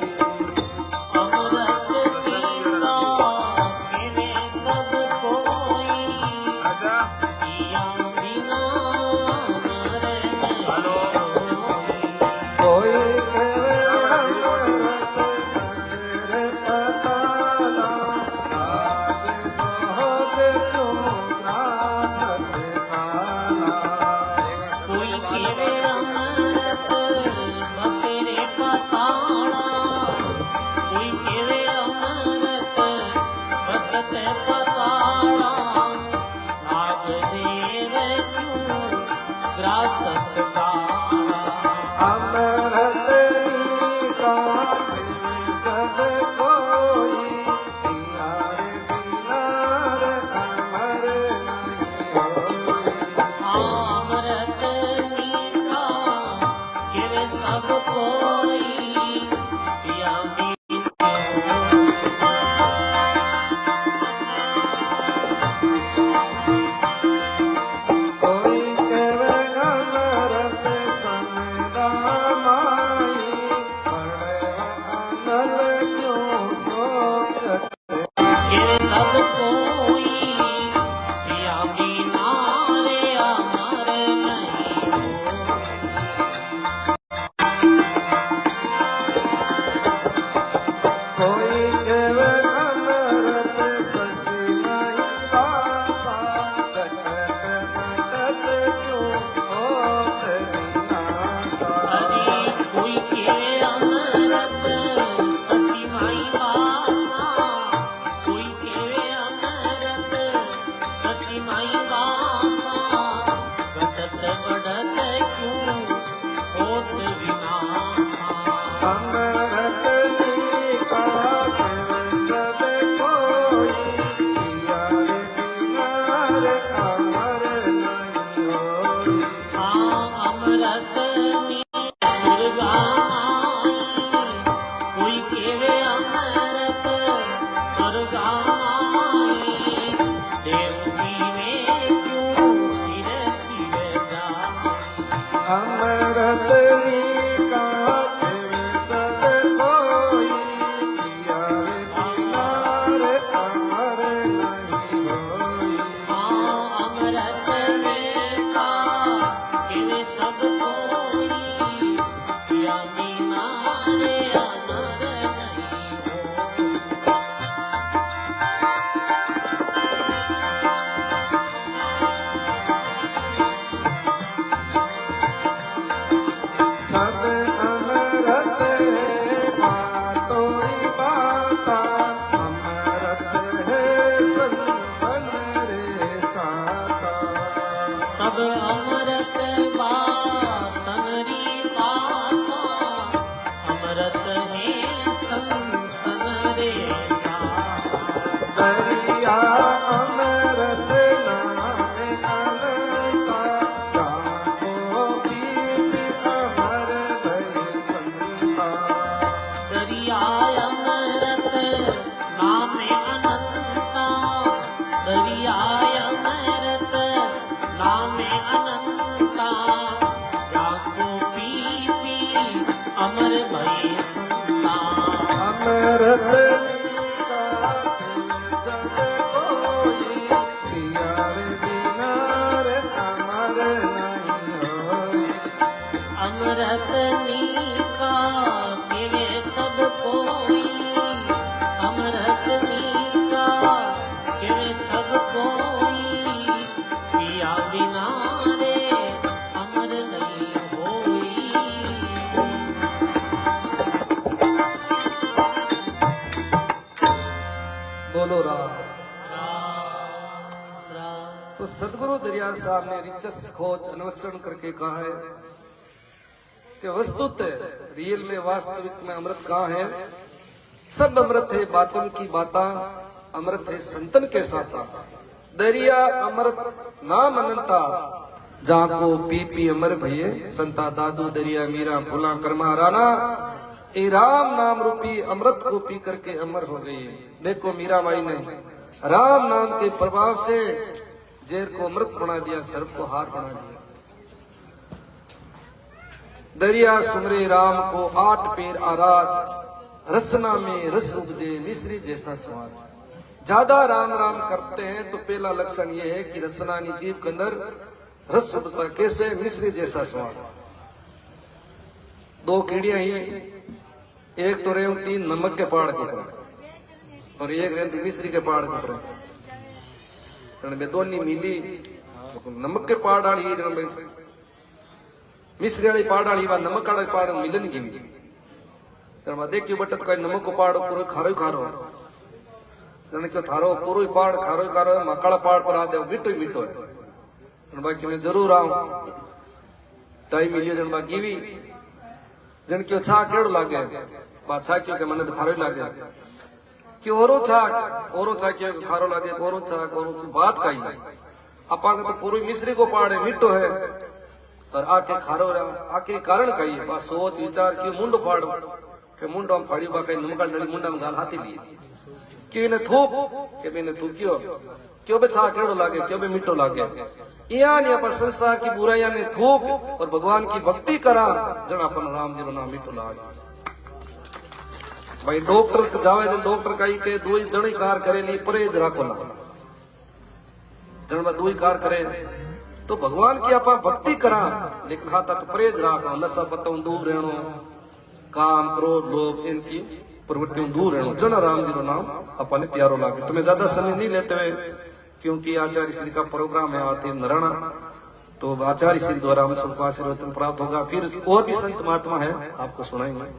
अमृत नीका के वे सब कोई, पिया बिना अमर नहीं होई। कोई कहे अमृत बसरे पताला, आगे पहुँच तुम रासत काला। कोई केवे अमृत बसेरे पताड़ा, कोई केवे अमृत बसते पताड़ा, नाग देव क्यों ग्रासत काला। अमृत नीका के सब कोई, पिया रे बिना रे अमर नहीं होई। अमृत नीका केवे सब कोई, पिया बिना कोई कहे अमृत संगदामाई, पड़े अनल क्यों सोचत। केवे सब कोई, पिया बिना रे अमर नहीं कोई कहे अमृत शशि नहीं वासा, कटक कटक क्यों होत विनाशा। हरि। कोई केवे अमृत शशि माई वासा, कोई केवे अमृत शशि माई वासा, घटत बढ़त क्यों होत विनाशा। अमृत नीका के सब कोई, पिया रे बिना रे अमर नहीं होई। अमृत सुरगाई, कोई केवे अमृत सुरगाई, देव दीवे क्यों चिर चिर जाई। अमृत नीका के सब कोई, पिया रे बिना रे अमर नहीं होई। अमृत नीका केवे सब कोई, पिया बिना रे अमर नहीं होई। सब अमृत है बातों बाता, अमृत है संतन रे साता। सब अमृत बातनरी बाता, अमृत है संतन रे साता। दरिया अमृत नाम अनंता, जाको पीत अमर भय संता। दरिया अमृत नाम अनंता, दरिया अमृत नाम अनंता, जाको पी पी अमर भय संता। अमृत नीका के सब कोई, पिया रे बिना रे अमर नहीं होई। अमृत नीका केवे सब कोई, अमृत नीका केवे सब कोई, पिया बिना रे अमर नहीं होई। बोलो राम। राम राम तो सदगुरु दरिया साहब ने रिसर्च खोज अन्वेषण करके कहा है कि वस्तुतः रियल में वास्तविक में अमृत कहाँ है? सब अमृत है बातन की बाता, अमृत है संतन के साथा। दरिया अमृत नाम अनंता, जहाँ को पी पी अमर भये संता दादू दरिया मीरा फूला कर्मा राणा। ए राम नाम रूपी अमृत को पी करके अमर हो गई। देखो मीराबाई ने राम नाम के प्रभाव से जेर को अमृत बना दिया, सर्प को हार बना दिया। दरिया सुमरे राम को 8 पेर आराध, रसना में रस उपजे मिश्री जैसा स्वाद। ज्यादा राम राम करते हैं तो पहला लक्षण यह है कि रसनानी जीव के अंदर रस उपजता, कैसे? मिश्री जैसा स्वाद। 2 कीड़ियां ही, एक तो रेव 3 नमक के पहाड़ के ऊपर और एक रेव मिश्री के पहाड़ के ऊपर। दोनों मिली नमक के पहाड़ वाली मिश्री वाली पहाड़ वाली बात नमक वाली पहाड़ मिलन की भी देखियो बटत कोई नमक को पहाड़ पूरा खारो खारो जन क्यों थारो पूरा पहाड़ खारो खारो मकाड़ा पहाड़ पर आते मीठो ही मीठो है। बाकी मैं जरूर आऊं टाइम मिलियो जन बाकी भी जन क्यों छा केड़ो लागे बात छा क्यों के मने तो खारो ही लागे कि ओरो छा क्यों खारो लागे ओरो छा ओरो बात का ही है। अपन तो पूरी मिश्री को पहाड़ है मीठो है और आके खारो आखिर कारण का ही है। बस सोच विचार क्यों मुंडो पहाड़ के मुंडो हम फाड़ी बाका नमका डली मुंडा में गाल हाथी लिए कि ने थूक के मैंने थूकियो क्यों बे छा केड़ो लागे क्यों बे मीठो लागे। इया ने अपन संसार की बुराइयां ने थूक और भगवान की भक्ति करा जन अपन राम जी रो नाम मीठो लागे। भाई डॉक्टर जावे जन डॉक्टर कही के दुई जणी कार करे ली परहेज राखो ना जन में दुई कार करे तो भगवान की आप भक्ति करा लेकिन हाँ तक परहेज राखो, नशा पत्तों दूर रहनो, काम क्रोध लोभ इनकी प्रवृत्तियों दूर रहनो। जन राम जी रो नाम अपने प्यारो लागे। तुम्हें ज्यादा समय नहीं लेते हुए क्योंकि आचार्य श्री का प्रोग्राम है आते नराना, तो आचार्य श्री द्वारा हम सबको आशीर्वचन प्राप्त होगा। फिर और भी संत महात्मा है आपको सुनाएंगे।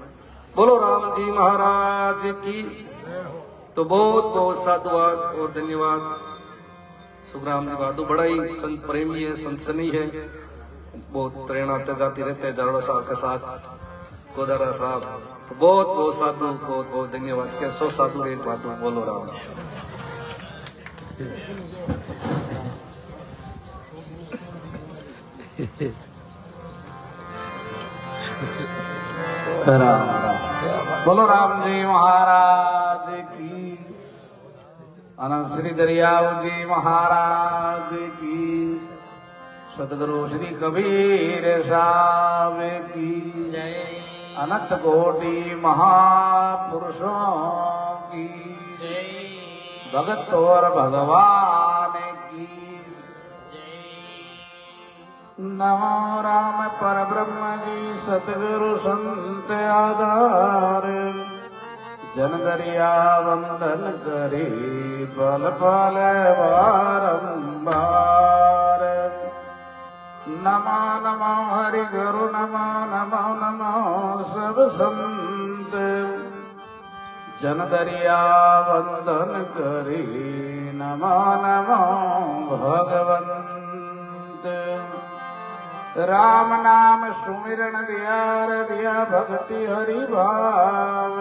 बोलो राम जी महाराज की। तो बहुत बहुत साधुवाद और धन्यवाद। सुखराम जी बहादुर बड़ा ही संत प्रेमी है, संत सनी है, बहुत प्रेरणा आते जाती रहते हैं जारोड़ा साहब के साथ, गोदारा साहब। तो बहुत बहुत साधु, बहुत बहुत धन्यवाद। क्या 100 साधु एक बहादुर। बोलो राम। बोलो राम जी महाराज की। अनंत श्री दरियाव जी महाराज की। सदगुरु श्री कबीर साहब की जय। अनंत कोटि महापुरुषों की जय। भगत और भगवान की जय। नमो राम परब्रह्म जी सतगुरु संत आधार। जन दरिया वंदन करे पल पल बारंबार। नमो नमो हरि गुरु नमो नमो नमो सब संत। जन दरिया वंदन करे नमो नमो भगवंत। राम नाम सुमिरन दिया भक्ति हरि भाव।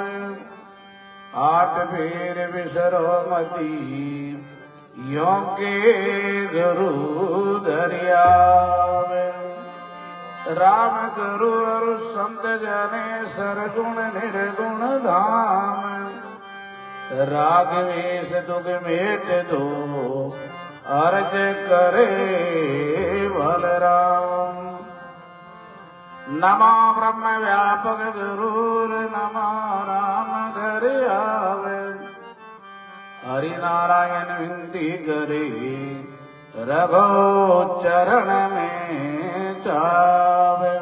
8 फेर बिसरो मती यों के गुरु दरियाव। राम गुरु और संत जने सरगुण निर्गुण धाम। रागवेश दुख मेट दो अर्ज करे बलराम। नमो ब्रह्म व्यापक गुरुर नमो राम दरियाव। हरि नारायण विनती करे रघो चरण में चावे।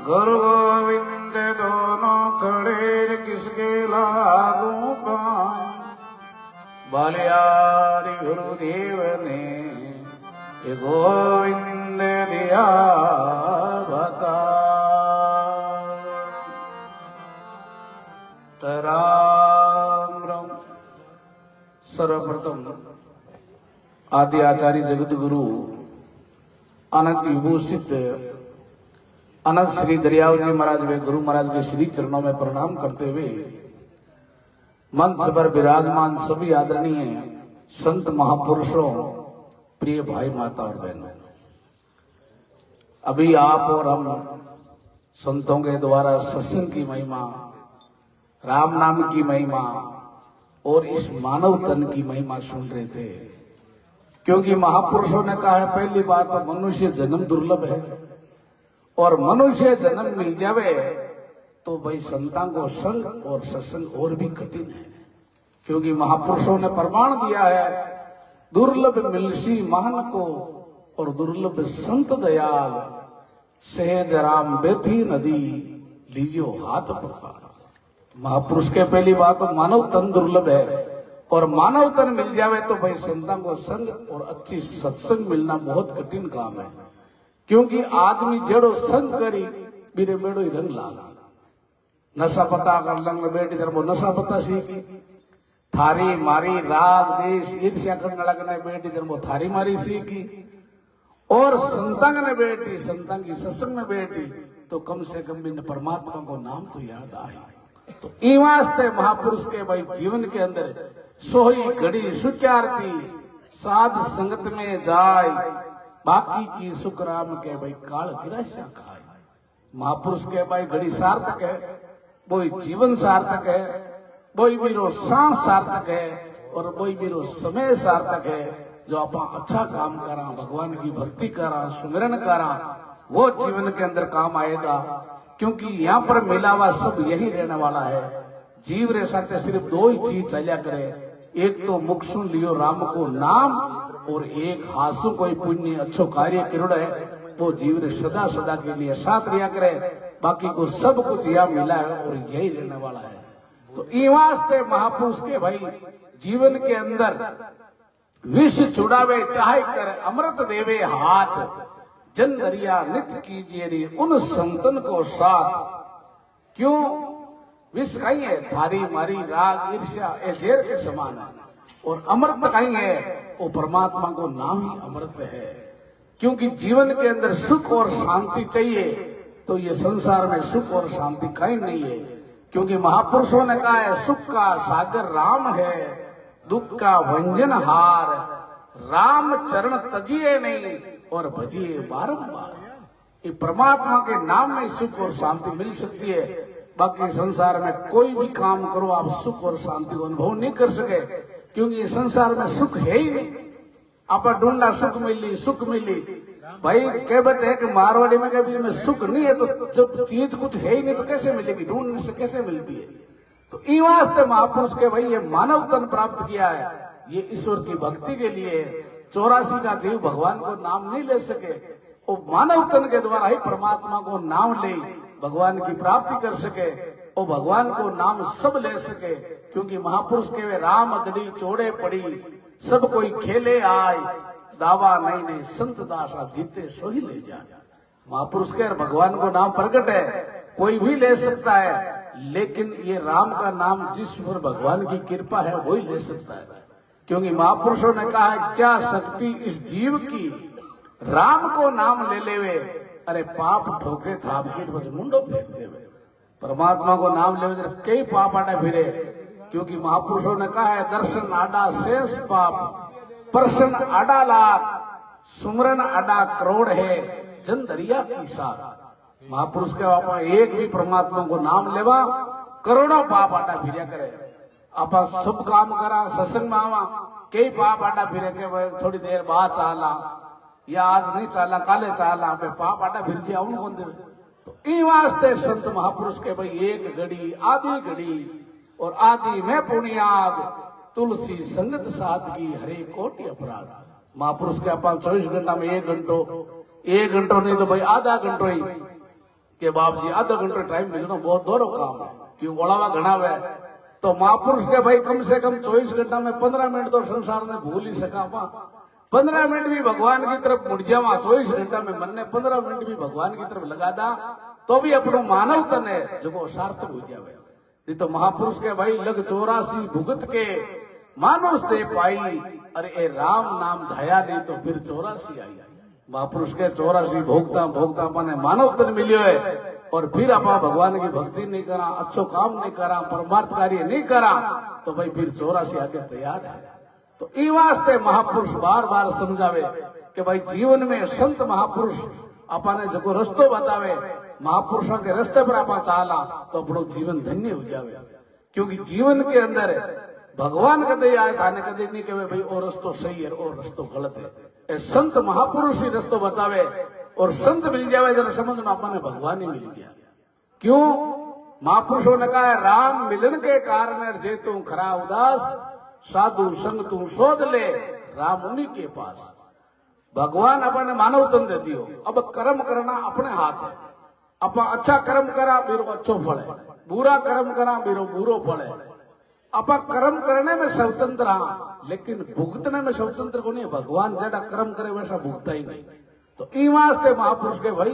गुरु गोविंद दोनों खड़े किसके लागू पाए। बलियारी गुरुदेव ने गोविंद दिया बता। राम राम। सर्वप्रथम आदि आचार्य जगत गुरु अनंत विभूषित अनंत श्री दरियाव जी महाराज वे गुरु महाराज के श्री चरणों में प्रणाम करते हुए मंच पर विराजमान सभी आदरणीय संत महापुरुषों, प्रिय भाई माता और बहनों, अभी आप और हम संतों के द्वारा सत्संग की महिमा, राम नाम की महिमा और इस मानव तन की महिमा सुन रहे थे। क्योंकि महापुरुषों ने कहा है, पहली बात तो मनुष्य जन्म दुर्लभ है और मनुष्य जन्म मिल जावे तो भाई संतान को संग और सत्संग और भी कठिन है। क्योंकि महापुरुषों ने प्रमाण दिया है, दुर्लभ मिलसी महान को और दुर्लभ संत दयाल, सहज राम बेथी नदी लीजियो हाथ पखार। महापुरुष के पहली बात तो मानव तन दुर्लभ है और मानव तन मिल जावे तो भाई संतान को संग और अच्छी सत्संग मिलना बहुत कठिन काम है। क्योंकि आदमी जड़ो संग करी बीरे बेड़ो ही रंग लाग। नशा पता कर लंग बेटी जब वो नशा पता सीखी, थारी मारी राग देश ईर्ष्या करने लगने बेटी जब वो थारी मारी सीखी, और संतांग ने बेटी संतांग की सत्संग में बेटी तो कम से कम भी परमात्मा को नाम तो याद आए। तो ई वास्ते महापुरुष के भाई जीवन के अंदर सोई घड़ी सुचारती साध संगत में जाए, बाकी की सुख राम के भाई काल गिराशा खाए। महापुरुष के भाई घड़ी सार्थक है, वही जीवन सार्थक है, वही बीरो सांस सार्थक है और वही बीरो समय सार्थक है। जो आप अच्छा काम करा, भगवान की भक्ति करा, सुमिरन करा, वो जीवन के अंदर काम आएगा। क्योंकि यहाँ पर मिला हुआ सब यही रहने वाला है। जीव रे साथे सिर्फ दो ही चीज चलिया करे, एक तो मुख सुन लियो राम को नाम और एक हासु कोई पुण्य अच्छो कार्य किरण है, वो जीव रे सदा सदा के लिए साथ रिया करे। बाकी को सब कुछ यहाँ मिला है और यही रहने वाला है। तो ई वास्ते महापुरुष के भाई जीवन के अंदर विष छुड़ावे चाहे कर अमृत देवे हाथ, जन दरिया नित कीजिए रे उन संतन को साथ। क्यों विष कहीं है, थारी मारी राग ईर्ष्या ये जेर के समान है, और अमृत कहीं है, वो परमात्मा को नाम ही अमृत है। क्योंकि जीवन के अंदर सुख और शांति चाहिए तो ये संसार में सुख और शांति कहीं नहीं है। क्योंकि महापुरुषों ने कहा है, सुख का सागर राम है, दुख का व्यंजन हार, राम चरण तजिए नहीं और भजिए बारंबार। ये परमात्मा के नाम में सुख और शांति मिल सकती है। बाकी संसार में कोई भी काम करो आप सुख और शांति को अनुभव नहीं कर सके, क्योंकि इस संसार में सुख है ही नहीं। आप ढूंढा सुख मिली भाई कहते हैं कि मारवाड़ी में कभी में सुख नहीं है, तो जब चीज कुछ है ही नहीं तो कैसे मिलेगी, ढूंढने से कैसे मिलती है। तो ई वास्ते महापुरुष के भाई ये मानव तन प्राप्त किया है, ये ईश्वर की भक्ति के लिए। 84 का जीव भगवान को नाम नहीं ले सके, वो मानव तन के द्वारा ही परमात्मा को नाम ले भगवान की प्राप्ति कर सके, वो भगवान को नाम सब ले सके। क्योंकि महापुरुष के वे राम दड़ी चोड़े पड़ी, सब कोई खेले आए, दावा नहीं संत दासा जीते सो ही ले जा। महापुरुष के भगवान को नाम प्रकट है, कोई भी ले सकता है, लेकिन ये राम का नाम जिस पर भगवान की कृपा है वही ले सकता है। क्योंकि महापुरुषों ने कहा है, क्या शक्ति इस जीव की राम को नाम ले लेवे, अरे पाप ठोके थाप के बस मुंडो फेंक देवे। परमात्मा को नाम ले कई पाप आटा फिरे। क्योंकि महापुरुषों ने कहा है, दर्शन आडा शेष पाप, प्रश्न आडा लाख, सुमरन आडा करोड़ है, जन दरिया की साथ। महापुरुष के आप एक भी परमात्मा को नाम लेवा करोड़ों पाप आटा फिरिया करे। आप सब काम करा, सत्संग में आवा, कई पाप आटा फिरे के थोड़ी देर बाद चाला या आज नहीं चाला काले चाला, पाप आटा फिर जी आउन कौन दे। तो ई वास्ते संत महापुरुष के भाई एक घड़ी आधी घड़ी और आदि में पुण्याद, तुलसी संगत साथ की हरे कोटि अपराध। महापुरुष के अपन 24 घंटा में 1 घंटो नहीं तो भाई आधा घंटो ही के बाप जी आधा घंटो टाइम मिलना बहुत दोनों काम है। क्यों ओलावा घना है, तो महापुरुष के भाई कम से कम 24 घंटा में 15 मिनट तो संसार में भूल ही सका। 15 मिनट भी भगवान की तरफ मुड़ जावा, 24 घंटा में मन ने 15 मिनट भी भगवान की तरफ लगा दा तो भी अपनो मानव तन है जो सार्थक हो जावे। नहीं तो महापुरुष के भाई लग 84 भुगत के मानुष दे पाई, अरे ए राम नाम धाया नहीं तो फिर 84 आई। महापुरुष के 84 भोगता भोगता अपने मानव तन मिलियो है, और फिर आप भगवान की भक्ति नहीं करा, अच्छो काम नहीं करा, परमार्थ कार्य नहीं करा, तो भाई फिर 84 आगे तैयार है। तो ई वास्ते महापुरुष बार बार समझावे कि भाई जीवन में संत महापुरुष अपने जो रस्तो बतावे, महापुरुषों के रास्ते पर आप चाला तो अपनो जीवन धन्य हो जावे। क्योंकि जीवन के अंदर भगवान कदे आए थाने कदे नहीं कहे भाई ओ रस्तो सही है और रस्तो गलत है। ए संत महापुरुष ही रस्तो बतावे, और संत मिल जावे जरा समझ में अपने भगवान ही मिल गया। क्यों? महापुरुषों ने कहा राम मिलन के कारण जे तू खरा उदास, साधु संग तू शोध ले, राम उन्हीं के पास। भगवान अपने मानव तन दे दियो, अब कर्म करना अपने हाथ है। अपन अच्छा कर्म करा बिरो अच्छो फल है, बुरा कर्म करा बिरो बुरो फल है। अपन कर्म करने में स्वतंत्र हाँ, लेकिन भुगतने में स्वतंत्र को नहीं। भगवान ज्यादा कर्म करे वैसा भुगता ही नहीं। तो ई वास्ते महापुरुष के भाई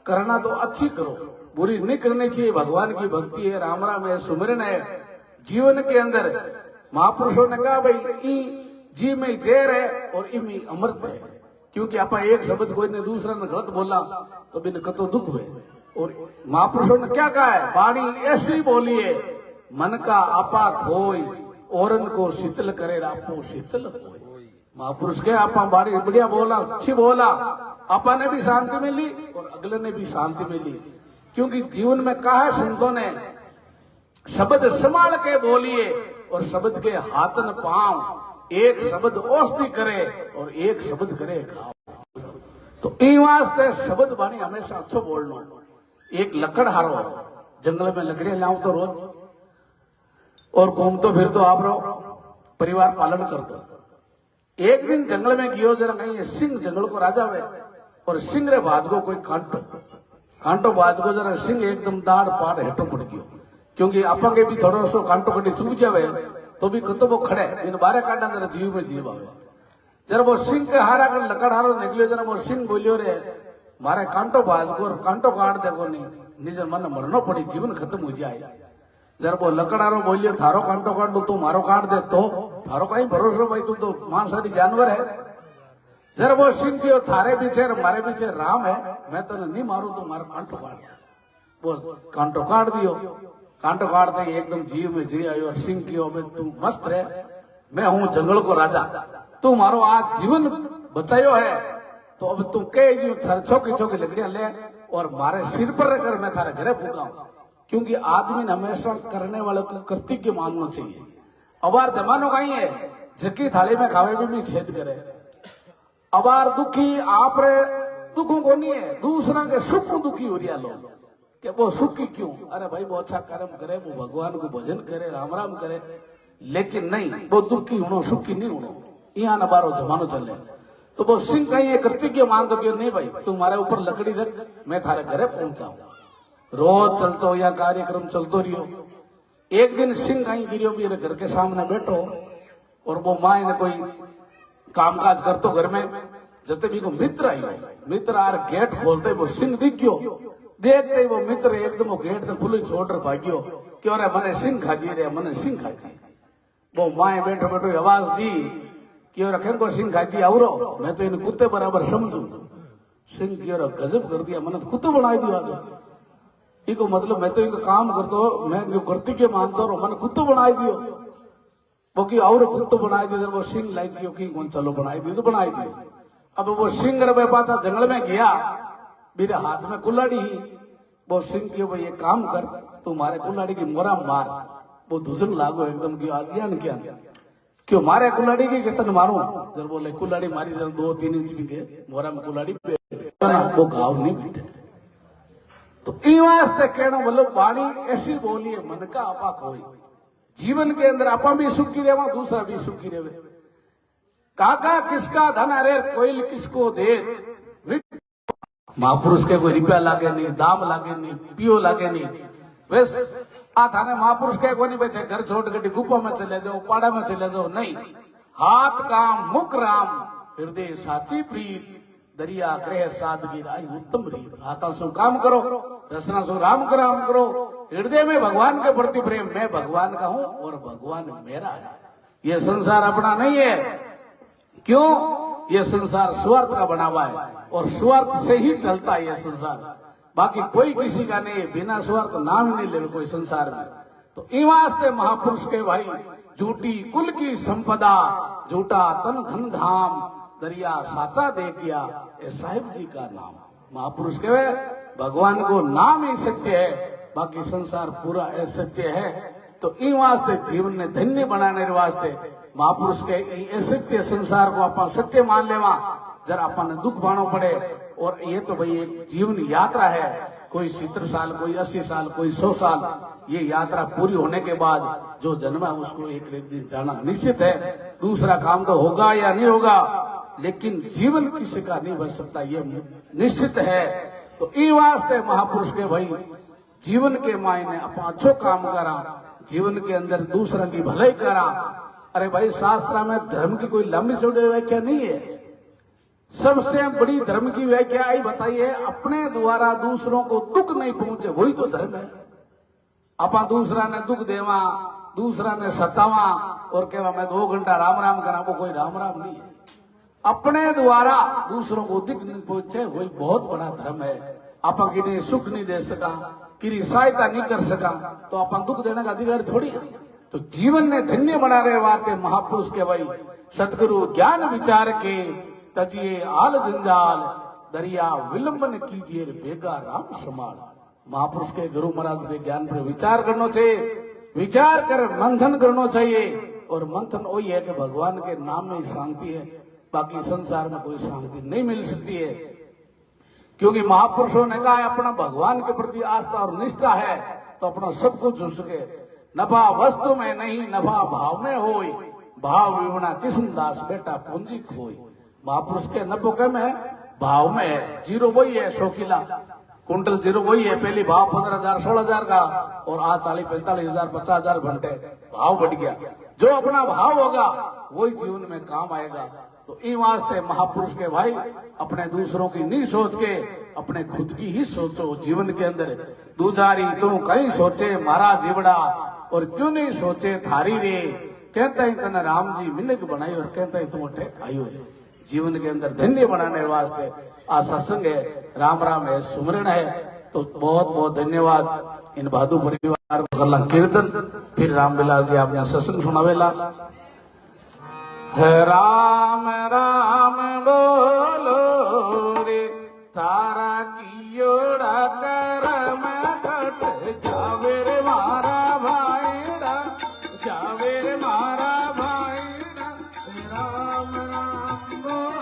करना तो अच्छी करो, बुरी नहीं करनी चाहिए। भगवान की भक्ति है, राम राम है, सुमिरन है जीवन के अंदर। महापुरुषों ने कहा भाई ई जी में जहर है और इमी अमृत है। क्योंकि आप एक शब्द कोई ने दूसरा ने गलत बोला तो बिन कतो दुख हुए। और महापुरुषों ने क्या कहा है, वाणी ऐसी बोलिए मन का आपा खोई, औरन को शीतल करे आपो शीतल होय। महापुरुष के आपा बाड़ी बढ़िया बोला, अच्छी बोला, आपा ने भी शांति मिली और अगले ने भी शांति मिली। क्योंकि जीवन में कहा है संतों ने, शब्द संभाल के बोलिए और शब्द के हाथन पांव, एक शब्द औषधि करे और एक शब्द करे घाव। तो ई वास्ते शब्द बाणी हमेशा अच्छो बोलना। एक लकड़ हारो जंगल में लकड़ियां लाओ तो रोज, और घूमतो फिरतो आप रो परिवार पालन करतो। एक दिन जंगल में गियो जरा कहीं सिंह जंगल को राजा हुए, और सिंह रे बाज को कोई कांटो बाज को जरा सिंह एकदम दाड़ पाड़ हेठो पड़ गयो। क्योंकि आपा के भी थोड़ा सो कांटो कटी चूक जावे तो भी कतो वो खड़े इन बारे काटा जरा जीव में जीव आवे। जरा वो सिंह के हारा कर लकड़ हारो निकलियो, जरा वो सिंह बोलियो रे मारे कांटो बाज को कांटो काट दे को नहीं, निजर मन मरनो पड़ी, जीवन खत्म हो जाए। जरा वो लकड़ारो बोलियो थारो कांटो काट दो, तू मारो काट दे तो थारो कहीं भरोसा भाई, तू तो मांसाहारी जानवर है। जरा वो सिंह की थारे पीछे मारे पीछे राम है, मैं तो नहीं मारू तो मारो कांटो काट। वो कांटो काट दियो, कांटो काटते ही एकदम जीव में जी आयो। और सिंह की अबे तू मस्त रहे, मैं हूं जंगल को राजा, तू मारो आज जीवन बचायो है, तो अब तू कह जी छोकी छोकी लकड़ियां ले और मारे सिर पर रखकर मैं थारे घरे फूकाऊं। क्योंकि आदमी ने हमेशा करने वाले को कर्तव्य मानना चाहिए। अबार जमानो कहीं है जकी थाली में खावे भी छेद करे। अबार दुखी आप रे दुखों को नहीं है, दूसरा के सुख को दुखी हो रहा लोग कि वो सुखी क्यों। अरे भाई वो अच्छा कर्म करे, वो भगवान को भजन करे, राम राम करे, लेकिन नहीं वो दुखी होनो सुखी नहीं होनो। यहाँ न बारो जमानो चले तो वो सिंह कहीं कर्तव्य मान दो कि नहीं भाई तुम्हारे ऊपर लकड़ी रख, मैं थारे घरे पहुंचाऊं। रोज चलतो या कार्यक्रम चलतो रियो। एक दिन सिंह कहीं गिरियो भी घर के सामने बैठो, और वो माँ ने कोई कामकाज करतो घर में, जते भी को मित्र आयो, मित्र आर गेट खोलते वो सिंह दिख गयो। देखते ही वो मित्र एकदम वो गेट तो खुली छोड़ भाग्यो कि अरे मने सिंह खाजी रे, मने सिंह खाजी। वो माए बैठो बैठो आवाज दी कि और को सिंह खाजी आवरो, मैं तो इन कुत्ते बराबर समझू। सिंह की और गजब कर दिया, मैंने कुत्ते बना दियो आज। इको मतलब मैं तो इनको काम करतो, मैं जो करती के मानतो और मैंने कुत्तो बनाई दियो। वो की और कुत्तो बनाई दियो। जब वो सिंह लाइक कियो कि कौन चलो बनाई दियो तो बनाई दियो। अब वो सिंह रे पासा जंगल में गया, मेरे हाथ में कुल्हाड़ी ही। वो सिंह की भाई ये काम कर, तुम्हारे कुल्हाड़ी की मोरा मार। वो दूसर लागो एकदम की आज यान क्या क्यों मारे कुल्हाड़ी की कितन मारू। जब बोले कुल्हाड़ी मारी जब 2-3 इंच भी के मोरा में कुल्हाड़ी वो घाव नहीं बैठे। तो ई वास्ते कहना मतलब वाणी ऐसी बोली है मन का आपा खोई। जीवन के अंदर आपा भी सुखी रहे, दूसरा भी सुखी रहे। काका किसका धन अरे कोई किसको दे। महापुरुष के कोई रुपया लागे नहीं, दाम लागे नहीं, पियो लागे नहीं। बस आ थाने महापुरुष के कोई नहीं बैठे घर छोड़ के गुफा में चले जाओ, पाड़ा में चले जाओ, नहीं। हाथ काम मुख राम, हृदय साची प्रीत, दरिया ग्रह सादगी आई उत्तम रीत। हाथा सो काम करो, रसना सो राम करो, हृदय में भगवान के प्रति प्रेम, मैं भगवान का हूं और भगवान मेरा है। ये संसार अपना नहीं है। क्यों? ये संसार स्वार्थ का बना हुआ है और स्वार्थ से ही चलता है ये संसार, बाकी कोई किसी का नहीं है। बिना स्वार्थ नाम ही नहीं ले कोई संसार में। तो इन वास्ते महापुरुष के भाई, झूठी कुल की संपदा, झूठा तन धन धाम, दरिया साचा दे किया, ये साहिब जी का नाम। महापुरुष के भगवान को नाम ही सत्य है, बाकी संसार पूरा असत्य है। तो इन वास्ते जीवन ने धन्य बनाने वास्ते महापुरुष के असत्य संसार को अपन सत्य मान लेवा, जरा अपन दुख बाणो पड़े। और ये तो भाई एक जीवन यात्रा है, कोई 70 साल, कोई 80 साल, कोई 100 साल, ये यात्रा पूरी होने के बाद जो जन्म है उसको एक दिन जाना निश्चित है। दूसरा काम तो होगा या नहीं होगा, लेकिन जीवन किसी का नहीं बच सकता, ये निश्चित है। तो ई वास्ते महापुरुष के भाई जीवन के मायने अपन अच्छो काम करा, जीवन के अंदर दूसरा की भलाई करा। अरे भाई शास्त्र में धर्म की कोई लंबी चौड़ी व्याख्या नहीं है। सबसे बड़ी धर्म की व्याख्या आई बताइए, अपने द्वारा दूसरों को दुख नहीं पहुंचे, वही तो धर्म है। अपा दूसरा ने दुख देवा, दूसरा ने सतावा और कहवा मैं 2 घंटा राम राम करा, वो कोई राम राम नहीं है। अपने द्वारा दूसरों को दुख नहीं पहुंचे, वही बहुत बड़ा धर्म है। आपा किन्हीं सुख नहीं दे सका, किन्हीं सहायता नहीं कर सका, तो अपन दुख देने का अधिकार थोड़ी है। तो जीवन ने धन्य बना रहे वार्ते महापुरुष के भाई, सतगुरु ज्ञान विचार के तजिए आल जंजाल, दरिया विलंबन कीजिए बेगा राम समाल। महापुरुष के गुरु महाराज के ज्ञान पर विचार करना चाहिए, विचार कर मंथन करना चाहिए। और मंथन वही है कि भगवान के नाम में ही शांति है, बाकी संसार में कोई शांति नहीं मिल सकती है। क्योंकि महापुरुषों ने कहा है अपना भगवान के प्रति आस्था और निष्ठा है तो अपना सब कुछ हो सके। नफा वस्तु में नहीं, नफा भाव में होई, भाव विवना किसन दास बेटा पूंजी खोई। महापुरुष के नफो कम है, भाव में है। जीरो वही है, 100 किला कुंटल जीरो वही है। पहली भाव 15,000 16,000 का, और आज 40-45,000 50,000 घंटे भाव बढ़ गया। जो अपना भाव होगा वही जीवन में काम आएगा। तो इन वास्ते महापुरुष के भाई अपने दूसरों की नहीं सोच के अपने खुद की ही सोचो। जीवन के अंदर दूजारी तू कहीं सोचे मारा जीवड़ा, और क्यों नहीं सोचे थारी रे। कहता ही तने राम जी मिनक बनाई, और कहता ही तुम उठे आयो रे। जीवन के अंदर धन्य बनाने वास्ते आज सत्संग है, राम राम है, सुमरण है। तो बहुत बहुत धन्यवाद इन भादु परिवार को। करला कीर्तन, फिर रामविलास जी आपने सत्संग सुनावेला। राम राम बोलो रे, तारा कियोड़ा करम कट जावे रे मारा भाईड़ा, जावे रे मारा भाईड़ा। राम राम बोलो